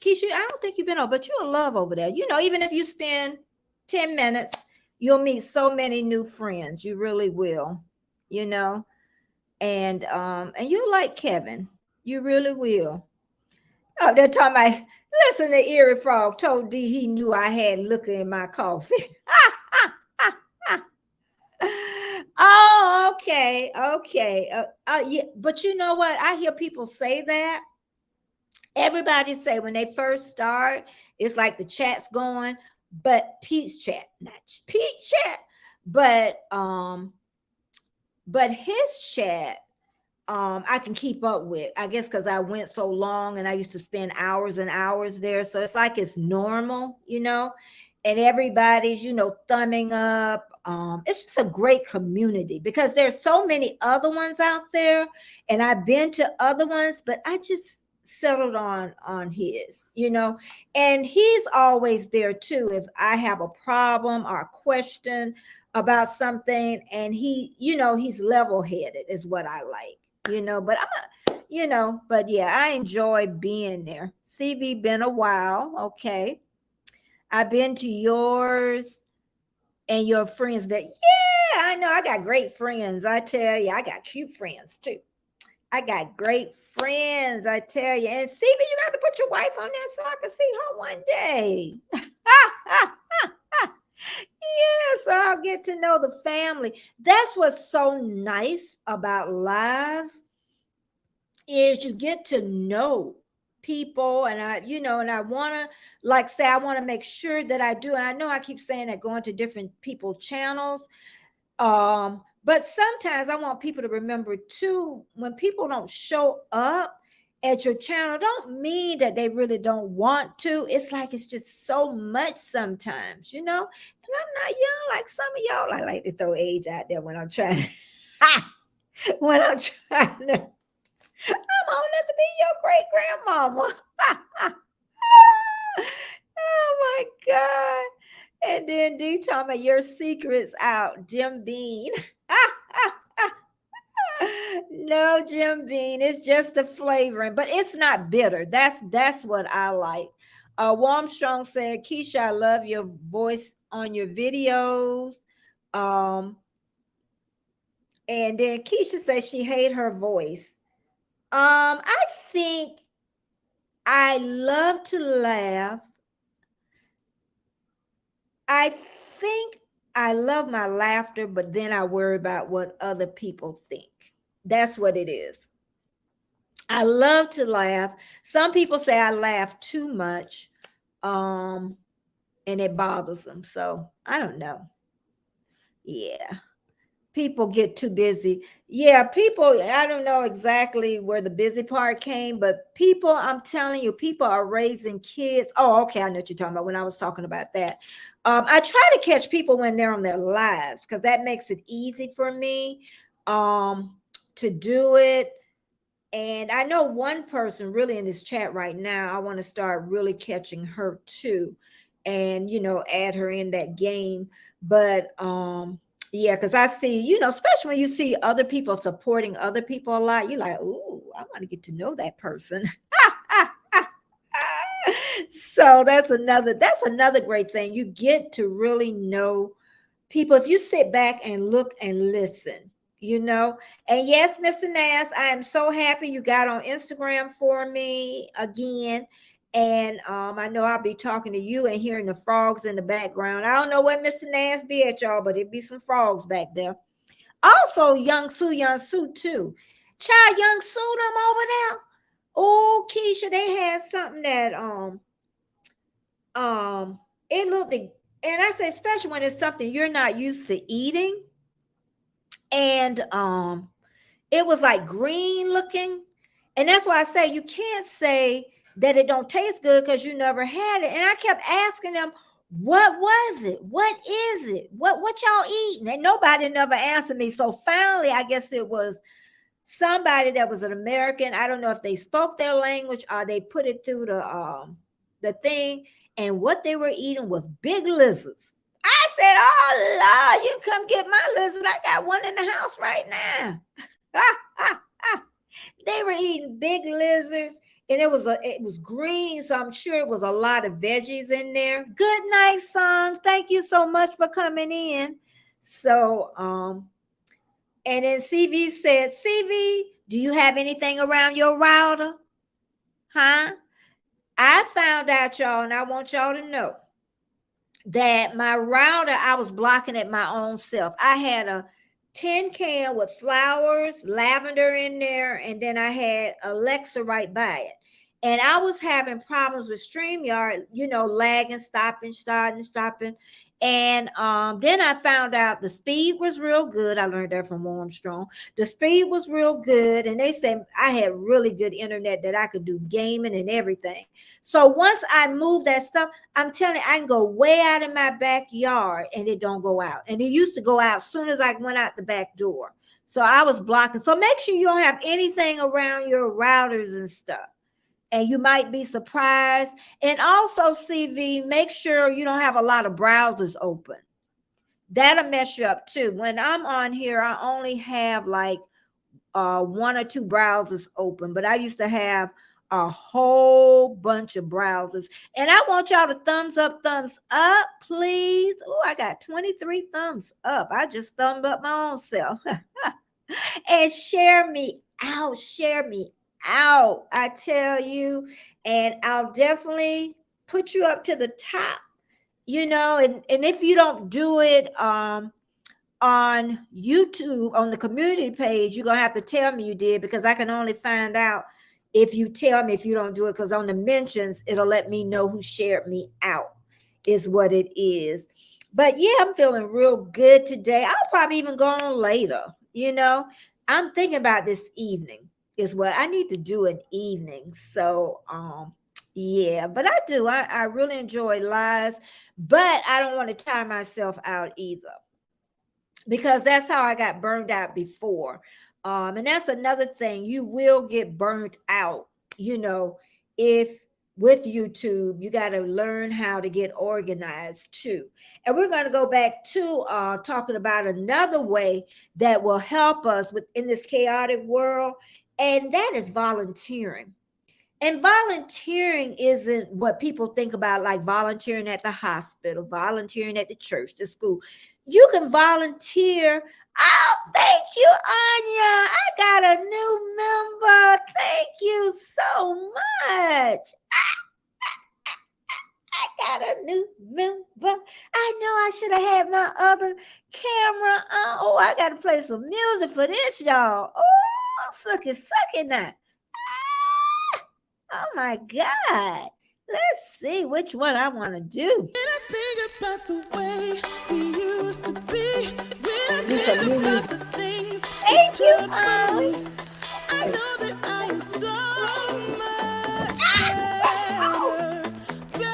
Keisha, I don't think you've been over, but you'll love over there. You know, even if you spend 10 minutes, you'll meet so many new friends. You really will, you know. And you like Kevin. You really will. Oh, they're talking about, listen, the Erie Frog told D he knew I had liquor in my coffee. Oh, okay. Yeah, but you know what? I hear people say that. Everybody say when they first start, it's like the chat's going, but Pete's chat, not Pete chat, but his chat, I can keep up with, I guess, because I went so long and I used to spend hours and hours there. So it's like it's normal, you know, and everybody's, you know, thumbing up. It's just a great community because there's so many other ones out there, and I've been to other ones, but I just settled on his, you know, and he's always there too if I have a problem or a question about something, and he, you know, he's level-headed is what I like, you know, but but yeah, I enjoy being there. CV been a while. Okay, I've been to yours and your friends, but yeah, I know I got great friends. I tell you, I got cute friends too. I got great friends, I tell you. And CV, you got to put your wife on there so I can see her one day. Yeah, so I'll get to know the family. That's what's so nice about lives is you get to know people, and I, you know, and I want to, like, say, I want to make sure that I do. And I know I keep saying that going to different people channels. But sometimes I want people to remember too, when people don't show up at your channel, don't mean that they really don't want to. It's like it's just so much sometimes, you know. And I'm not young like some of y'all. I like to throw age out there when I'm trying to when I'm trying to. I'm old enough to be your great grandmama. Oh my God. And then D talking about your secrets out, Jim Bean. No, Jim Bean, it's just the flavoring, but it's not bitter. That's what I like. Warmstrong said, Keisha, I love your voice on your videos. And then Keisha says she hate her voice. I think I love to laugh. I think I love my laughter, but then I worry about what other people think. That's what it is. I love to laugh. Some people say I laugh too much, and it bothers them. So I don't know. Yeah. People get too busy. Yeah, people, I don't know exactly where the busy part came, but people, I'm telling you, people are raising kids. Oh, okay, I know what you're talking about when I was talking about that. I try to catch people when they're on their lives because that makes it easy for me to do it. And I know one person really in this chat right now. I want to start really catching her too, and you know, add her in that game. But Yeah, because I see, especially when you see other people supporting other people a lot, you're like, "Ooh, I want to get to know that person." So that's another great thing. You get to really know people if you sit back and look and listen, you know. And yes, Mr. Nass, I am so happy you got on Instagram for me again. And I know I'll be talking to you and hearing the frogs in the background. I don't know where Mr. Nass be at, y'all, but it'd be some frogs back there. Also, Young Sue too. Child, Young Sue them over there. Oh, Keisha, they had something that it looked, and I say especially when it's something you're not used to eating, and it was like green looking, and that's why I say you can't say that it don't taste good because you never had it. And I kept asking them, what was it? What is it? What y'all eating? And nobody never answered me. So finally, I guess it was somebody that was an American. I don't know if they spoke their language or they put it through the thing. And what they were eating was big lizards. I said, "Oh Lord, you come get my lizard. I got one in the house right now." They were eating big lizards, and it was green, so I'm sure it was a lot of veggies in there. Good night, song. Thank you so much for coming in. So, and then CV said, "CV, do you have anything around your router? Huh?" I found out, y'all, and I want y'all to know that my router, I was blocking it my own self. I had a tin can with flowers, lavender in there, and then I had Alexa right by it. And I was having problems with StreamYard, lagging, stopping, starting, stopping. And then I found out the speed was real good. I learned that from Armstrong. The speed was real good. And they said I had really good internet that I could do gaming and everything. So once I moved that stuff, I'm telling you, I can go way out in my backyard and it don't go out. And it used to go out as soon as I went out the back door. So I was blocking. So make sure you don't have anything around your routers and stuff. And you might be surprised. And also, CV, make sure you don't have a lot of browsers open. That'll mess you up too. When I'm on here, I only have like one or two browsers open, but I used to have a whole bunch of browsers. And I want y'all to thumbs up, please. Oh, I got 23 thumbs up. I just thumbed up my own self. And share me out. I tell you, and I'll definitely put you up to the top, and if you don't do it on YouTube, on the community page, you're gonna have to tell me you did, because I can only find out if you tell me if you don't do it, because on the mentions, it'll let me know who shared me out, is what it is. But yeah, I'm feeling real good today. I'll probably even go on later, I'm thinking about this evening is what I need to do an evening. So, yeah, but I do. I really enjoy lives, but I don't want to tire myself out either, because that's how I got burned out before. And that's another thing. You will get burnt out, if with YouTube, you got to learn how to get organized too. And we're going to go back to talking about another way that will help us within this chaotic world. And that is volunteering. And volunteering isn't what people think about, like volunteering at the hospital, volunteering at the church, the school. You can volunteer. Oh, thank you, Anya. I got a new member. Thank you so much. I got a new member. I know I should have had my other camera on. Oh, I got to play some music for this, y'all. Oh, suck it now. Oh my God. Let's see which one I want to do. When I think about the way we used to be, when I think about the things Thank you, I know that I am so much better.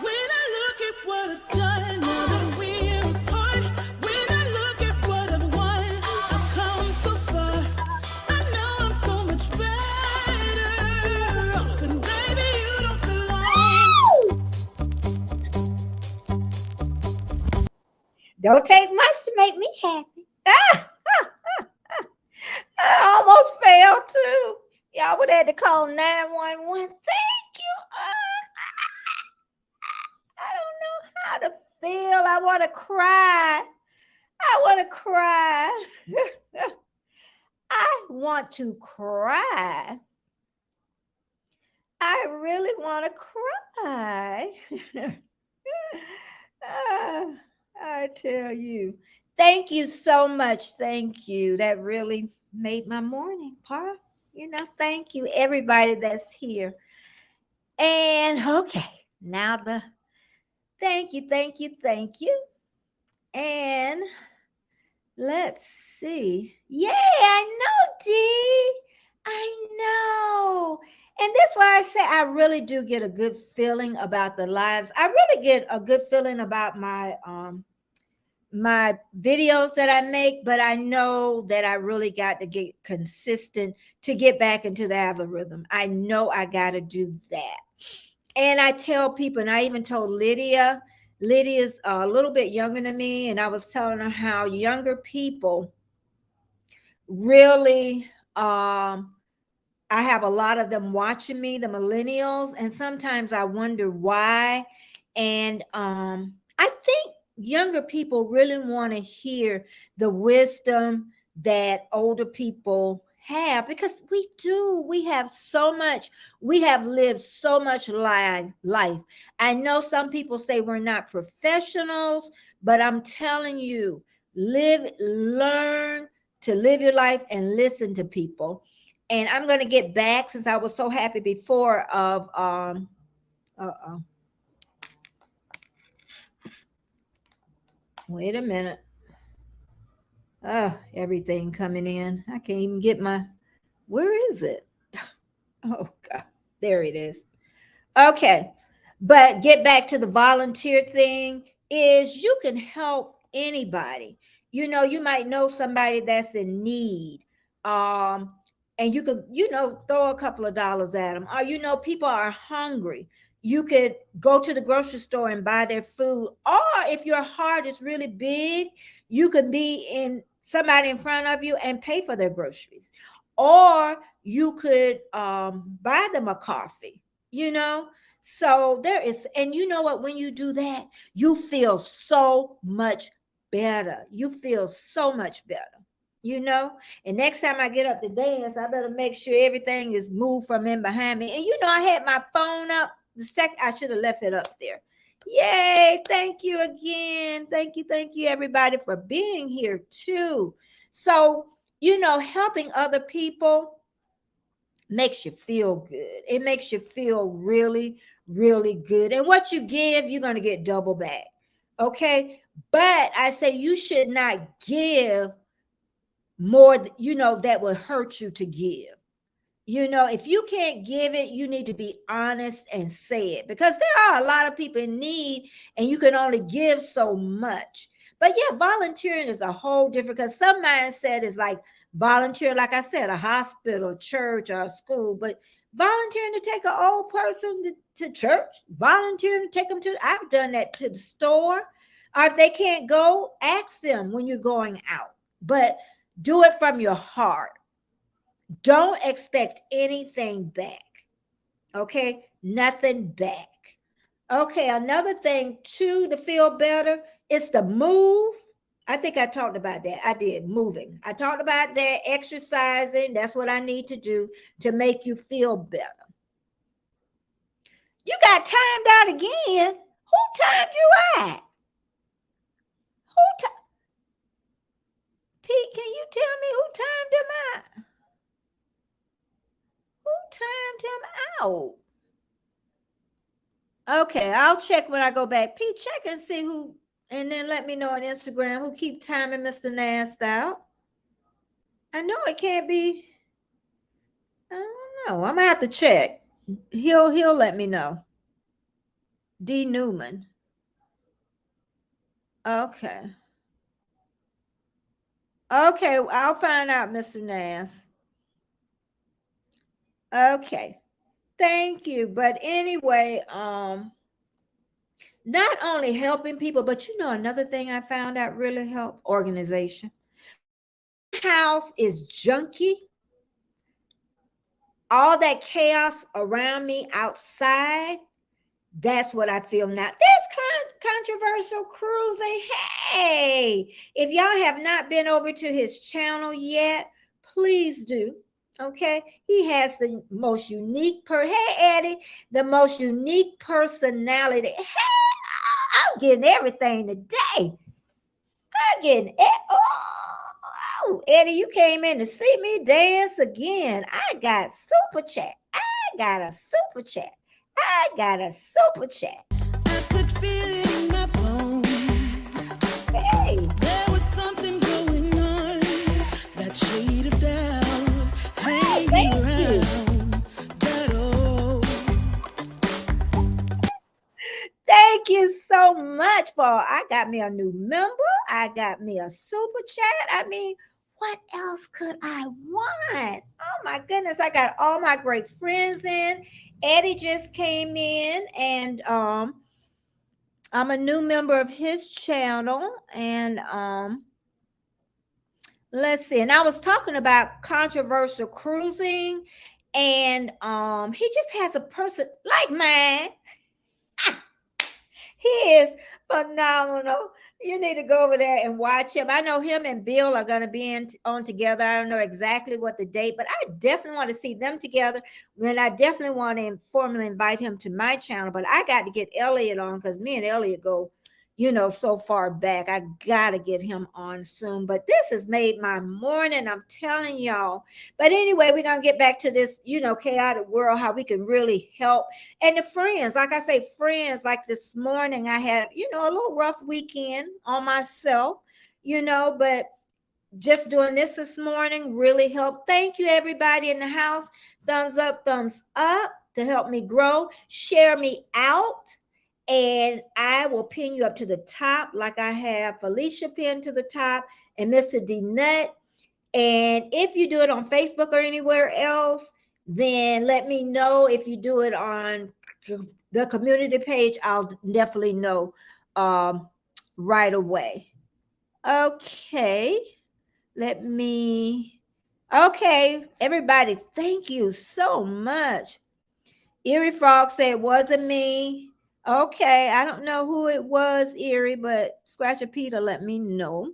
When I look at what I've done, now that we're apart, when I look at what I've won, I've come so far. I know I'm so much better off, and baby, you don't belong. Don't take much to make me happy. I almost fell too. Y'all would have to call 911. Thank you. I don't know how to feel. I want to cry. I want to cry. I want to cry. I really want to cry. I tell you. Thank you so much. Thank you. That really made my morning, Pa. Thank you, everybody that's here. And okay, now thank you, thank you, thank you. And let's see. Yay, I know, Dee. I know. And that's why I say I really do get a good feeling about the lives. I really get a good feeling about my videos that I make, but I know that I really got to get consistent to get back into the algorithm. I know I got to do that. And I tell people, and I even told Lydia's a little bit younger than me, and I was telling her how younger people really, I have a lot of them watching me, the millennials, and sometimes I wonder why. And I think younger people really want to hear the wisdom that older people have, because we have so much, we have lived so much life. I know some people say we're not professionals, but I'm telling you, learn to live your life and listen to people. And I'm going to get back, since I was so happy before, of wait a minute. Everything coming in. I can't even get where is it? Oh God, there it is. Okay. But get back to the volunteer thing, is you can help anybody. You might know somebody that's in need. And you could, throw a couple of dollars at them. Or, people are hungry. You could go to the grocery store and buy their food. Or if your heart is really big, you could be in somebody in front of you and pay for their groceries. Or you could buy them a coffee, So there is, and you know what, when you do that, you feel so much better. You feel so much better, And next time I get up to dance, I better make sure everything is moved from in behind me. And I had my phone up I should have left it up there. Yay, thank you again. Thank you, everybody, for being here too. So, helping other people makes you feel good. It makes you feel really, really good. And what you give, you're going to get double back. Okay. But I say you should not give more, that would hurt you to give. If you can't give it, you need to be honest and say it, because there are a lot of people in need and you can only give so much. But yeah, volunteering is a whole different, because some mindset is like volunteer, like I said, a hospital, church, or a school, but volunteering to take an old person to church, volunteering to take them I've done that, to the store. Or if they can't go, ask them when you're going out, but do it from your heart. Don't expect anything back. Okay, nothing back. Okay, another thing too to feel better is to move. I think I talked about that. I did, moving. I talked about that, exercising. That's what I need to do to make you feel better. You got timed out again. Who timed you out? Pete, can you tell me who timed him out? Who timed him out? Okay, I'll check when I go back. Pete, check and see who, and then let me know on Instagram who keep timing Mr. Nast out. I know it can't be. I don't know. I'm gonna have to check. He'll let me know. D. Newman. Okay. Okay, I'll find out, Mr. Nast. Okay. Thank you. But anyway, Not only helping people, but another thing I found out really help organization. When my house is junky, all that chaos around me outside, that's what I feel now. There's controversial cruising. Hey, if y'all have not been over to his channel yet, please do. Okay, he has the most unique hey Eddie, the most unique personality. Hey, I'm getting everything today. I'm getting it. Oh, Eddie, you came in to see me dance again. I got super chat. I got a super chat. I got a super chat. I could feel it in my bones. Hey, There was something going on. That shade of doubt hanging thank you. around. But oh, Thank you so much for I got me a new member. I got me a super chat. I mean, what else could I want? Oh my goodness, I got all my great friends in. Eddie just came in and I'm a new member of his channel and let's see. And I was talking about controversial cruising and he just has a person like mine. He is phenomenal. You need to go over there and watch him. I know him and Bill are going to be on together. I don't know exactly what the date, but I definitely want to see them together. And I definitely want to formally invite him to my channel. But I got to get Elliot on because me and Elliot go, so far back. I got to get him on soon. But this has made my morning. I'm telling y'all. But anyway, we're going to get back to this, chaotic world, how we can really help. And the friends, like I say, friends, like this morning, I had, a little rough weekend on myself, but just doing this morning really helped. Thank you, everybody in the house. Thumbs up to help me grow. Share me out. And I will pin you up to the top, like I have Felicia pinned to the top and Mr. D Nut. And if you do it on Facebook or anywhere else, then let me know. If you do it on the community page, I'll definitely know right away. Okay, okay, everybody, thank you so much. Erie Frog said it wasn't me. Okay, I don't know who it was, Erie, but Scratcher Peter let me know.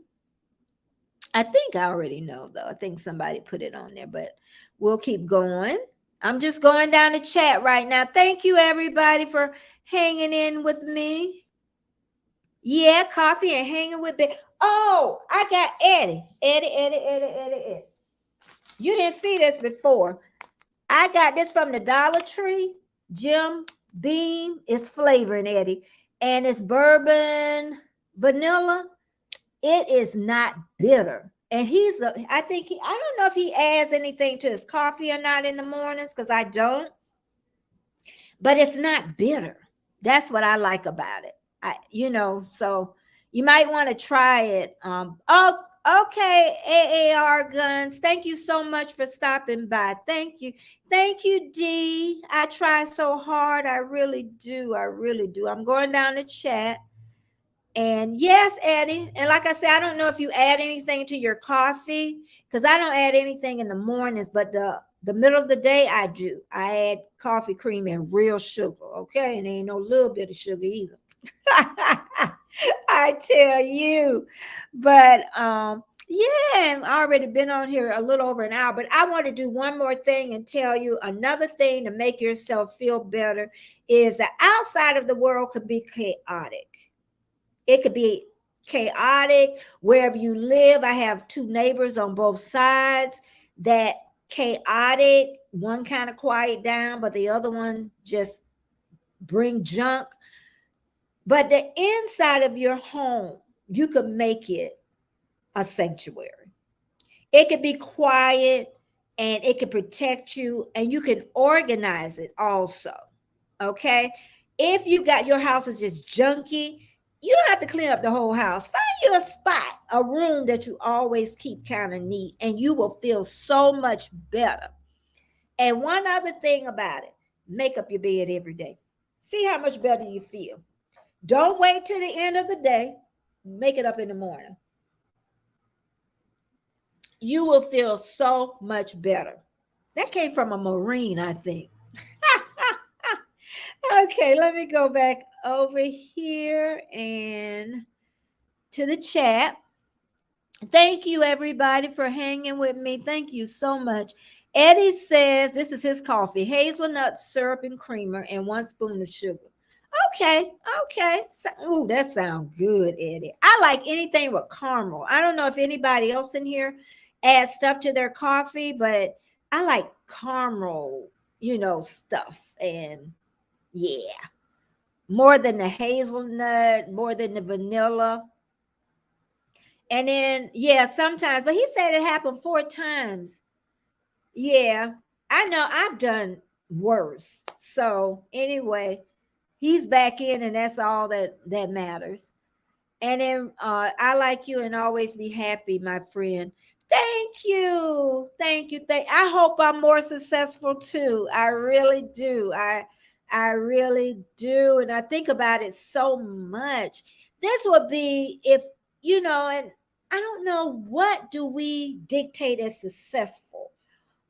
I think I already know, though. I think somebody put it on there, but we'll keep going. I'm just going down the chat right now. Thank you, everybody, for hanging in with me. Yeah, coffee and hanging with me. Oh, I got Eddie. Eddie. You didn't see this before. I got this from the Dollar Tree. Jim Beam is flavoring, Eddie. And it's bourbon vanilla. It is not bitter. And I don't know if he adds anything to his coffee or not in the mornings, because I don't. But it's not bitter. That's what I like about it. So you might want to try it. Okay, AAR Guns. Thank you so much for stopping by. Thank you. Thank you, D. I try so hard. I really do. I'm going down the chat. And yes, Eddie. And like I said, I don't know if you add anything to your coffee, because I don't add anything in the mornings, but the middle of the day, I do. I add coffee cream and real sugar. Okay. And ain't no little bit of sugar either. I tell you. But yeah, I've already been on here a little over an hour, but I want to do one more thing and tell you another thing to make yourself feel better is that outside of the world could be chaotic. It could be chaotic wherever you live. I have two neighbors on both sides that chaotic. One kind of quiet down, but the other one just bring junk. But the inside of your home, you could make it a sanctuary. It could be quiet and it could protect you, and you can organize it also. Okay. If you got your house is just junky, you don't have to clean up the whole house. Find you a spot, a room that you always keep kind of neat, and you will feel so much better. And one other thing about it, make up your bed every day. See how much better you feel. Don't wait till the end of the day. Make it up in the morning. You will feel so much better. That came from a Marine, I think. Okay, let me go back over here and to the chat. Thank you, everybody, for hanging with me. Thank you so much. Eddie says this is his coffee: hazelnut syrup and creamer, and 1 spoon of sugar. Okay, okay. Ooh, that sounds good, Eddie. I like anything with caramel. I don't know if anybody else in here adds stuff to their coffee, but I like caramel, stuff. And yeah, more than the hazelnut, more than the vanilla. And then, yeah, sometimes, but he said it happened 4 times. Yeah, I know I've done worse. So anyway, he's back in, and that's all that matters. And then I like you and always be happy, my friend. Thank you. Thank you. I hope I'm more successful too. I really do. I really do. And I think about it so much. This would be if, and I don't know, what do we dictate as successful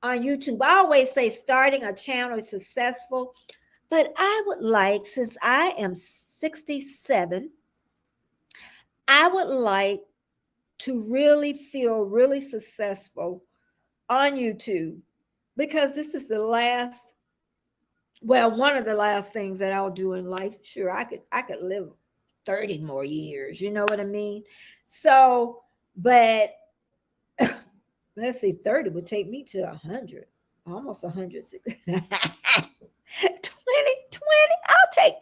on YouTube? I always say starting a channel is successful, but I would like, since I am 67, I would like to really feel really successful on YouTube, because this is the last, well, one of the last things that I'll do in life. Sure, I could live 30 more years, you know what I mean? So, but let's see, 30 would take me to 100, almost 100. 20, 20, I'll take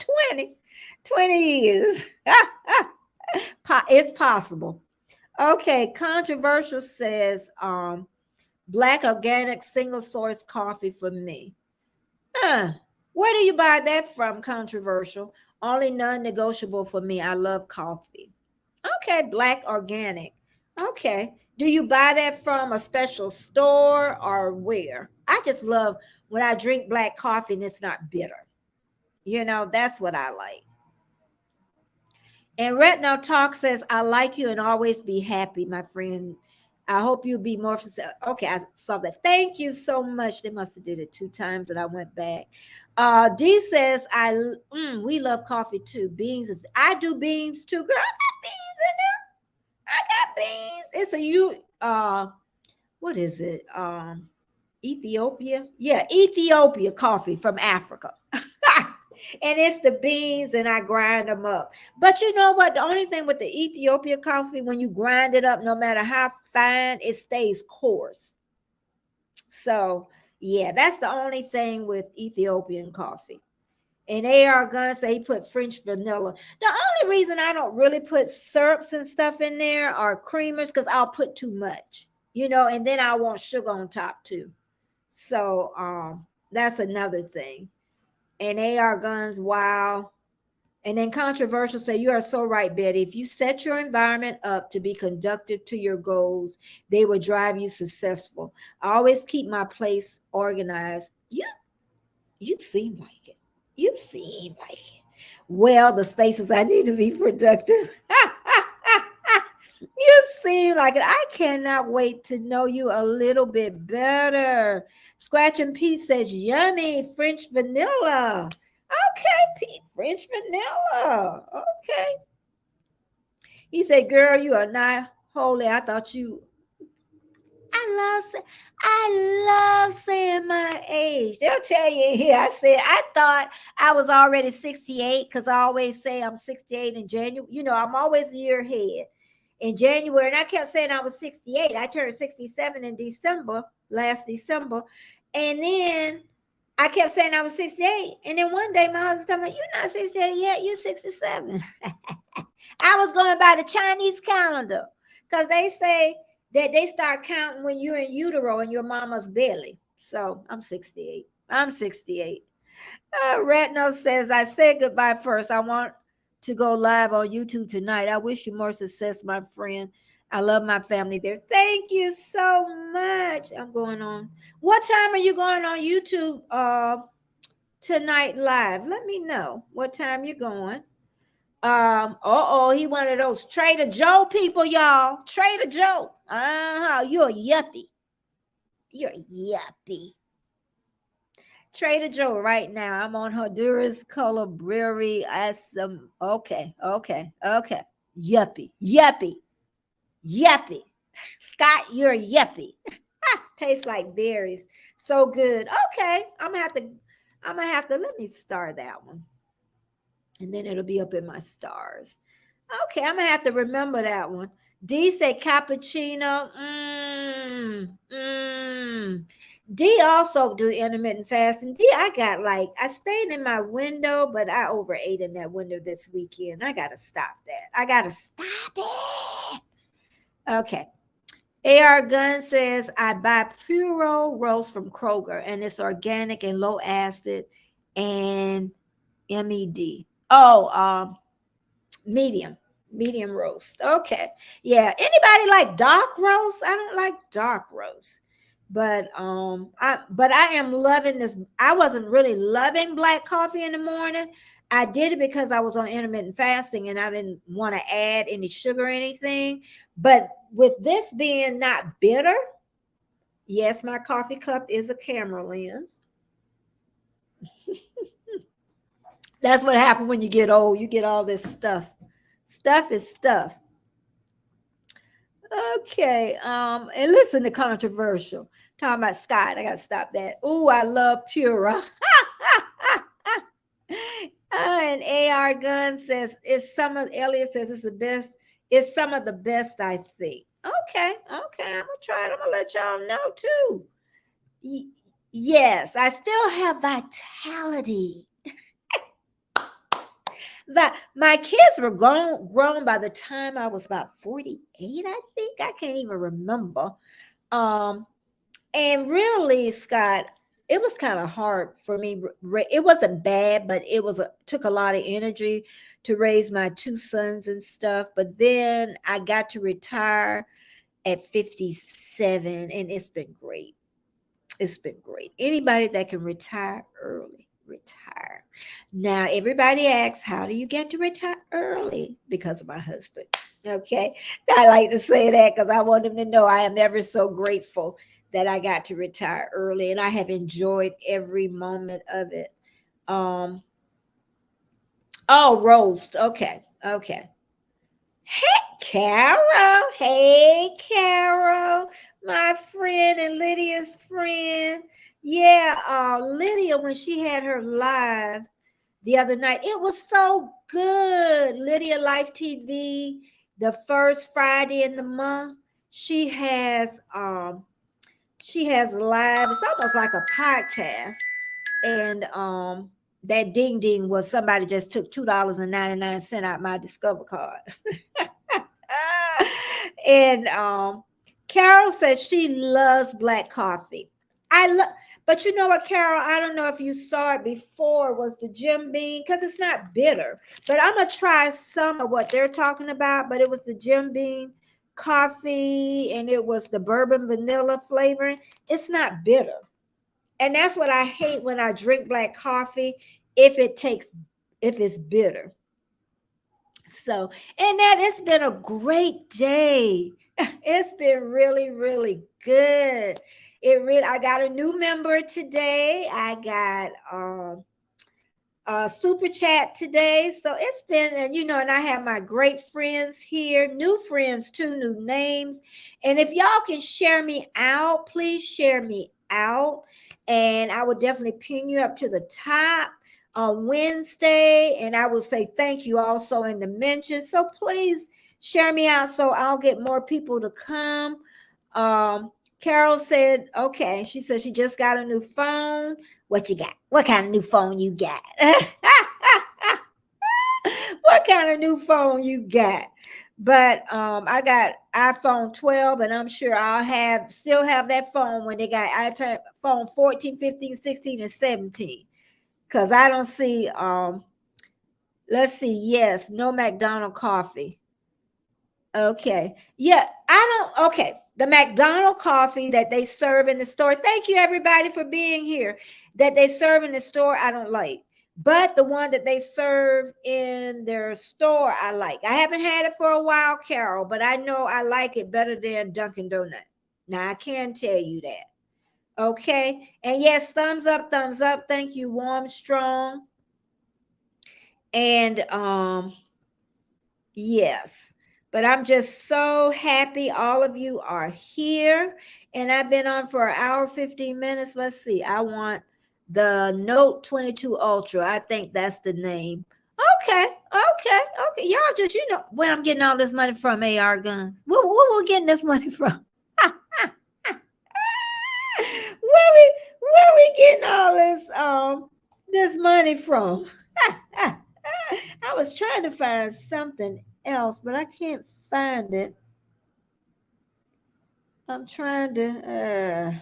20 years. It's possible. Okay, controversial says black organic single source coffee for me. Where do you buy that from, controversial? Only non-negotiable for me. I love coffee. Okay, black organic. Okay. Do you buy that from a special store or where? I just love when I drink black coffee and it's not bitter. That's what I like. And Retinol Talk says, I like you and always be happy, my friend. I hope you'll be more. Okay, I saw that. Thank you so much. They must have did it 2 times that I went back. D says, we love coffee too. Beans I do beans too. Girl, I got beans in there. I got beans. It's what is it? Ethiopia? Yeah, Ethiopia coffee from Africa. And it's the beans, and I grind them up. But you know what? The only thing with the Ethiopia coffee, when you grind it up, no matter how fine, it stays coarse. So, yeah, that's the only thing with Ethiopian coffee. And AR Gun say he put French vanilla. The only reason I don't really put syrups and stuff in there or creamers, because I'll put too much, and then I want sugar on top too. So that's another thing. And AR Guns, wow. And then controversial say, you are so right, Betty. If you set your environment up to be conducive to your goals, they will drive you successful. I always keep my place organized. You seem like it. You seem like it. Well, the spaces I need to be productive. You seem like it. I cannot wait to know you a little bit better. Scratch and Pete says, yummy French vanilla. Okay, Pete, French vanilla. Okay. He said, girl, you are not holy. I thought you. I love saying my age. They'll tell you here. I thought I was already 68, because I always say I'm 68 in January. I'm always a year ahead in January. And I kept saying I was 68. I turned 67 in December, last December. And then I kept saying I was 68. And then one day my husband told me, you're not 68 yet, you're 67. I was going by the Chinese calendar, because they say that they start counting when you're in utero in your mama's belly. So I'm 68. I'm 68. Retno says, I said goodbye first. I want to go live on YouTube tonight. I wish you more success, my friend. I love my family there. Thank you so much. I'm going on. What time are you going on YouTube tonight live? Let me know what time you're going. He one of those Trader Joe people, y'all. Trader Joe. You're a yuppie. You're a yuppie. Trader Joe right now. I'm on Honduras Color Brewery. Okay. Yuppie. Scott, you're a yuppie. Tastes like berries. So good. Okay. I'm gonna have to let me star that one. And then it'll be up in my stars. Okay, I'm gonna have to remember that one. D said cappuccino. D also do intermittent fasting. D, I stayed in my window, but I overate in that window this weekend. I gotta stop that. I gotta stop it. Okay. AR Gunn says I buy Puro roast from Kroger and it's organic and low acid and MED. Medium roast. Okay. Yeah. Anybody like dark roast? I don't like dark roast. But I am loving this. I wasn't really loving black coffee in the morning. I did it because I was on intermittent fasting and I didn't want to add any sugar or anything. But with this being not bitter, yes, my coffee cup is a camera lens. That's what happened when you get old. You get all this stuff. Stuff is stuff. Okay. And listen to controversial. Talking about Scott. I gotta stop that. Oh, I love Pura. And AR Gun says Elliot says it's the best. It's some of the best, I think. Okay. I'm gonna try it. I'm gonna let y'all know too. Yes, I still have vitality. That my kids were grown by the time I was about 48, I think. I can't even remember. And really, Scott, it was kind of hard for me. It wasn't bad, but took a lot of energy to raise my two sons and stuff. But then I got to retire at 57, and it's been great. It's been great. Anybody that can retire early, retire. Now, everybody asks, how do you get to retire early? Because of my husband. Okay. I like to say that because I want them to know I am ever so grateful that I got to retire early and I have enjoyed every moment of it. Roast. Okay. Hey, Carol, my friend and Lydia's friend. Yeah, Lydia, when she had her live the other night, it was so good. Lydia Life TV, the first Friday in the month, she has live. It's almost like a podcast, and that ding ding was somebody just took $2.99 out my Discover card. And Carol said she loves black coffee. But you know what, Carol? I don't know if you saw it before. Was the Jim Beam, because it's not bitter. But I'm gonna try some of what they're talking about. But it was the Jim Beam coffee, and it was the bourbon vanilla flavoring. It's not bitter, and that's what I hate when I drink black coffee. If it's bitter. So, and that it's been a great day. It's been really, really good. I got a new member today. I got a super chat today. So it's been, and I have my great friends here, new friends too, new names. And if y'all can share me out, please share me out. And I will definitely pin you up to the top on Wednesday. And I will say thank you also in the mention. So please share me out so I'll get more people to come. Carol said, okay, she said she just got a new phone. What you got? What kind of new phone you got? What kind of new phone you got? But I got iPhone 12, and I'm sure I'll still have that phone when they got iPhone 14, 15, 16, and 17. Because I don't see, let's see, yes, no McDonald's coffee. Okay. Yeah, okay. The McDonald's coffee that they serve in the store. Thank you, everybody, for being here. That they serve in the store, I don't like. But the one that they serve in their store, I like. I haven't had it for a while, Carol, but I know I like it better than Dunkin' Donut. Now, I can tell you that. Okay. And yes, thumbs up, thumbs up. Thank you, Warm Strong. And yes. But I'm just so happy all of you are here. And I've been on for an hour, 15 minutes. Let's see. I want the Note 22 Ultra. I think that's the name. Okay. Y'all just, where I'm getting all this money from, AR Guns. Where we getting this money from? where we getting all this money from? I was trying to find something else, but I can't find it. I'm trying to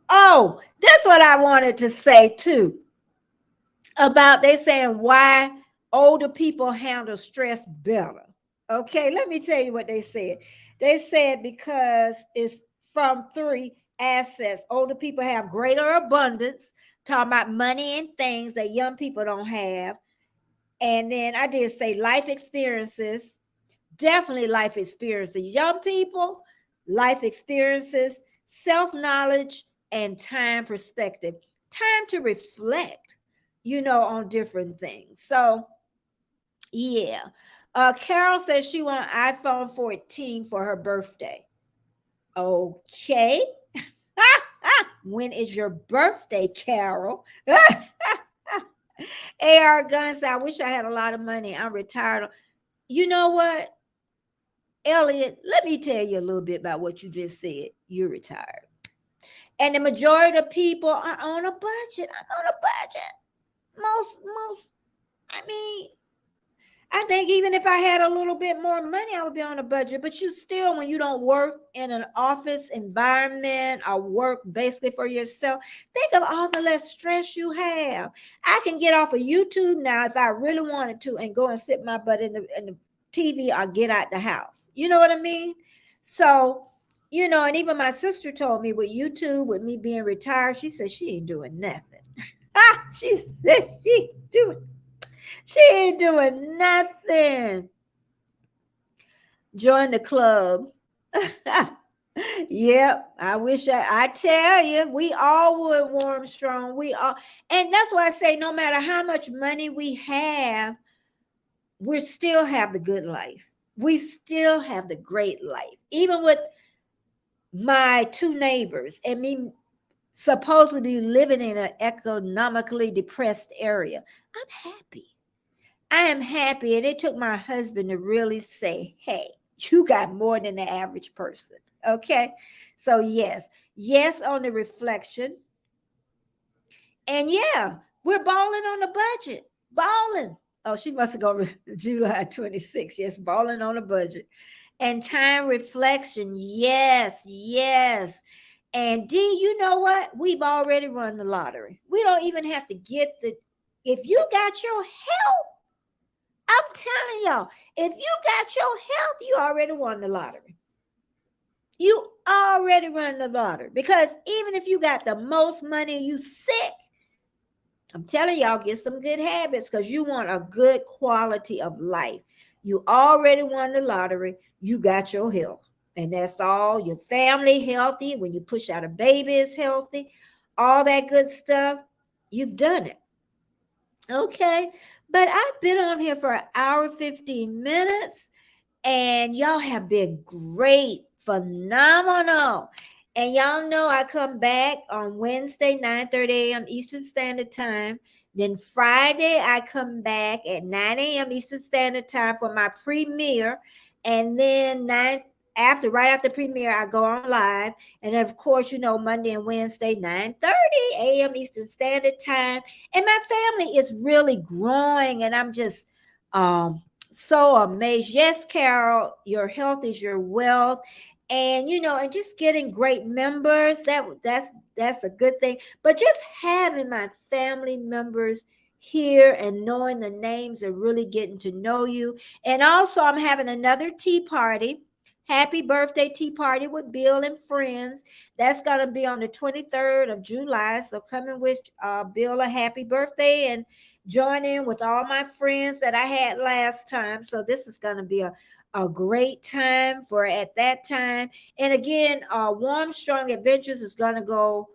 oh, that's what I wanted to say too. About they saying why older people handle stress better. Okay, let me tell you what they said. They said because it's from 3 assets. Older people have greater abundance, talking about money and things that young people don't have. And then I did say life experiences, definitely life experiences. Young people, life experiences, self-knowledge, and time perspective. Time to reflect, on different things. So, yeah. Carol says she wants an iPhone 14 for her birthday. Okay. When is your birthday, Carol? AR Guns, I wish I had a lot of money. I'm retired. You know what, Elliot? Let me tell you a little bit about what you just said. You're retired. And the majority of people are on a budget. I'm on a budget. I think even if I had a little bit more money, I would be on a budget. But you still, when you don't work in an office environment or work basically for yourself, think of all the less stress you have. I can get off of YouTube now if I really wanted to and go and sit my butt in the TV or get out the house. You know what I mean? So, and even my sister told me with YouTube, with me being retired, she said she ain't doing nothing. She said she ain't doing nothing. Join the club. Yep. I wish I tell you, we all would, Warm Strong. We all, and that's why I say no matter how much money we have, we still have the good life. We still have the great life. Even with my 2 neighbors and me supposedly living in an economically depressed area, I'm happy. I am happy. And it took my husband to really say, hey, you got more than the average person. Okay. So yes on the reflection. And yeah, we're balling on the budget. Balling. Oh, she must have gone July 26th. Yes, balling on a budget. And time reflection. Yes. And D, you know what? We've already run the lottery. We don't even have to get if you got your health, I'm telling y'all, if you got your health, you already won the lottery. You already run the lottery. Because even if you got the most money, you sick, I'm telling y'all, get some good habits because you want a good quality of life. You already won the lottery. You got your health. And that's all. Your family healthy. When you push out a baby is healthy. All that good stuff. You've done it. Okay. But I've been on here for an hour, 15 minutes. And y'all have been great. Phenomenal. And y'all know I come back on Wednesday, 9:30 a.m. Eastern Standard Time. Then Friday, I come back at 9 a.m. Eastern Standard Time for my premiere. And then right after premiere, I go on live. And then, of course, Monday and Wednesday, 9:30 a.m. Eastern Standard Time. And my family is really growing. And I'm just so amazed. Yes, Carol, your health is your wealth. And and just getting great members, that's a good thing. But just having my family members here and knowing the names and really getting to know you. And also I'm having another tea party happy birthday tea party with Bill and friends. That's going to be on the 23rd of July. So come and wish Bill a happy birthday and join in with all my friends that I had last time. So this is going to be a great time for at that time. And again, Warm Strong Adventures is going to go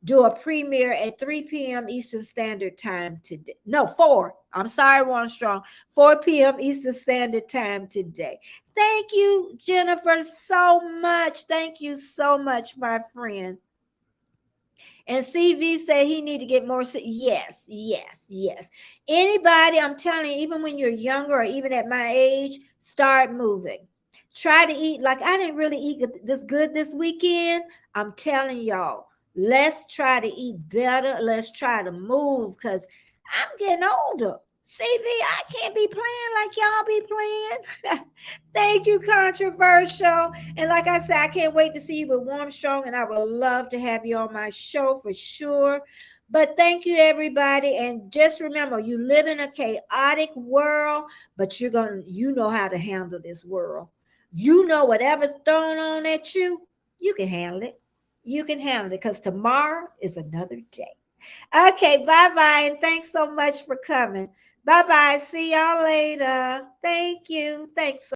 do a premiere at 3 p.m. Eastern Standard Time today. No, 4. I'm sorry, Warm Strong. 4 p.m. Eastern Standard Time today. Thank you, Jennifer, so much. Thank you so much, my friend. And CV said he need to get more. Yes, yes, yes. Anybody, I'm telling you, even when you're younger or even at my age, start moving. Try to eat. Like I didn't really eat this good this weekend. I'm telling y'all, let's try to eat better. Let's try to move because I'm getting older. CV, I can't be playing like y'all be playing. Thank you, controversial. And like I said, I can't wait to see you with Warm Strong, and I would love to have you on my show for sure. But thank you, everybody. And just remember, you live in a chaotic world, but you know how to handle this world. You know whatever's thrown on at you, you can handle it. You can handle it because tomorrow is another day. Okay, bye-bye. And thanks so much for coming. Bye-bye. See y'all later. Thank you. Thanks so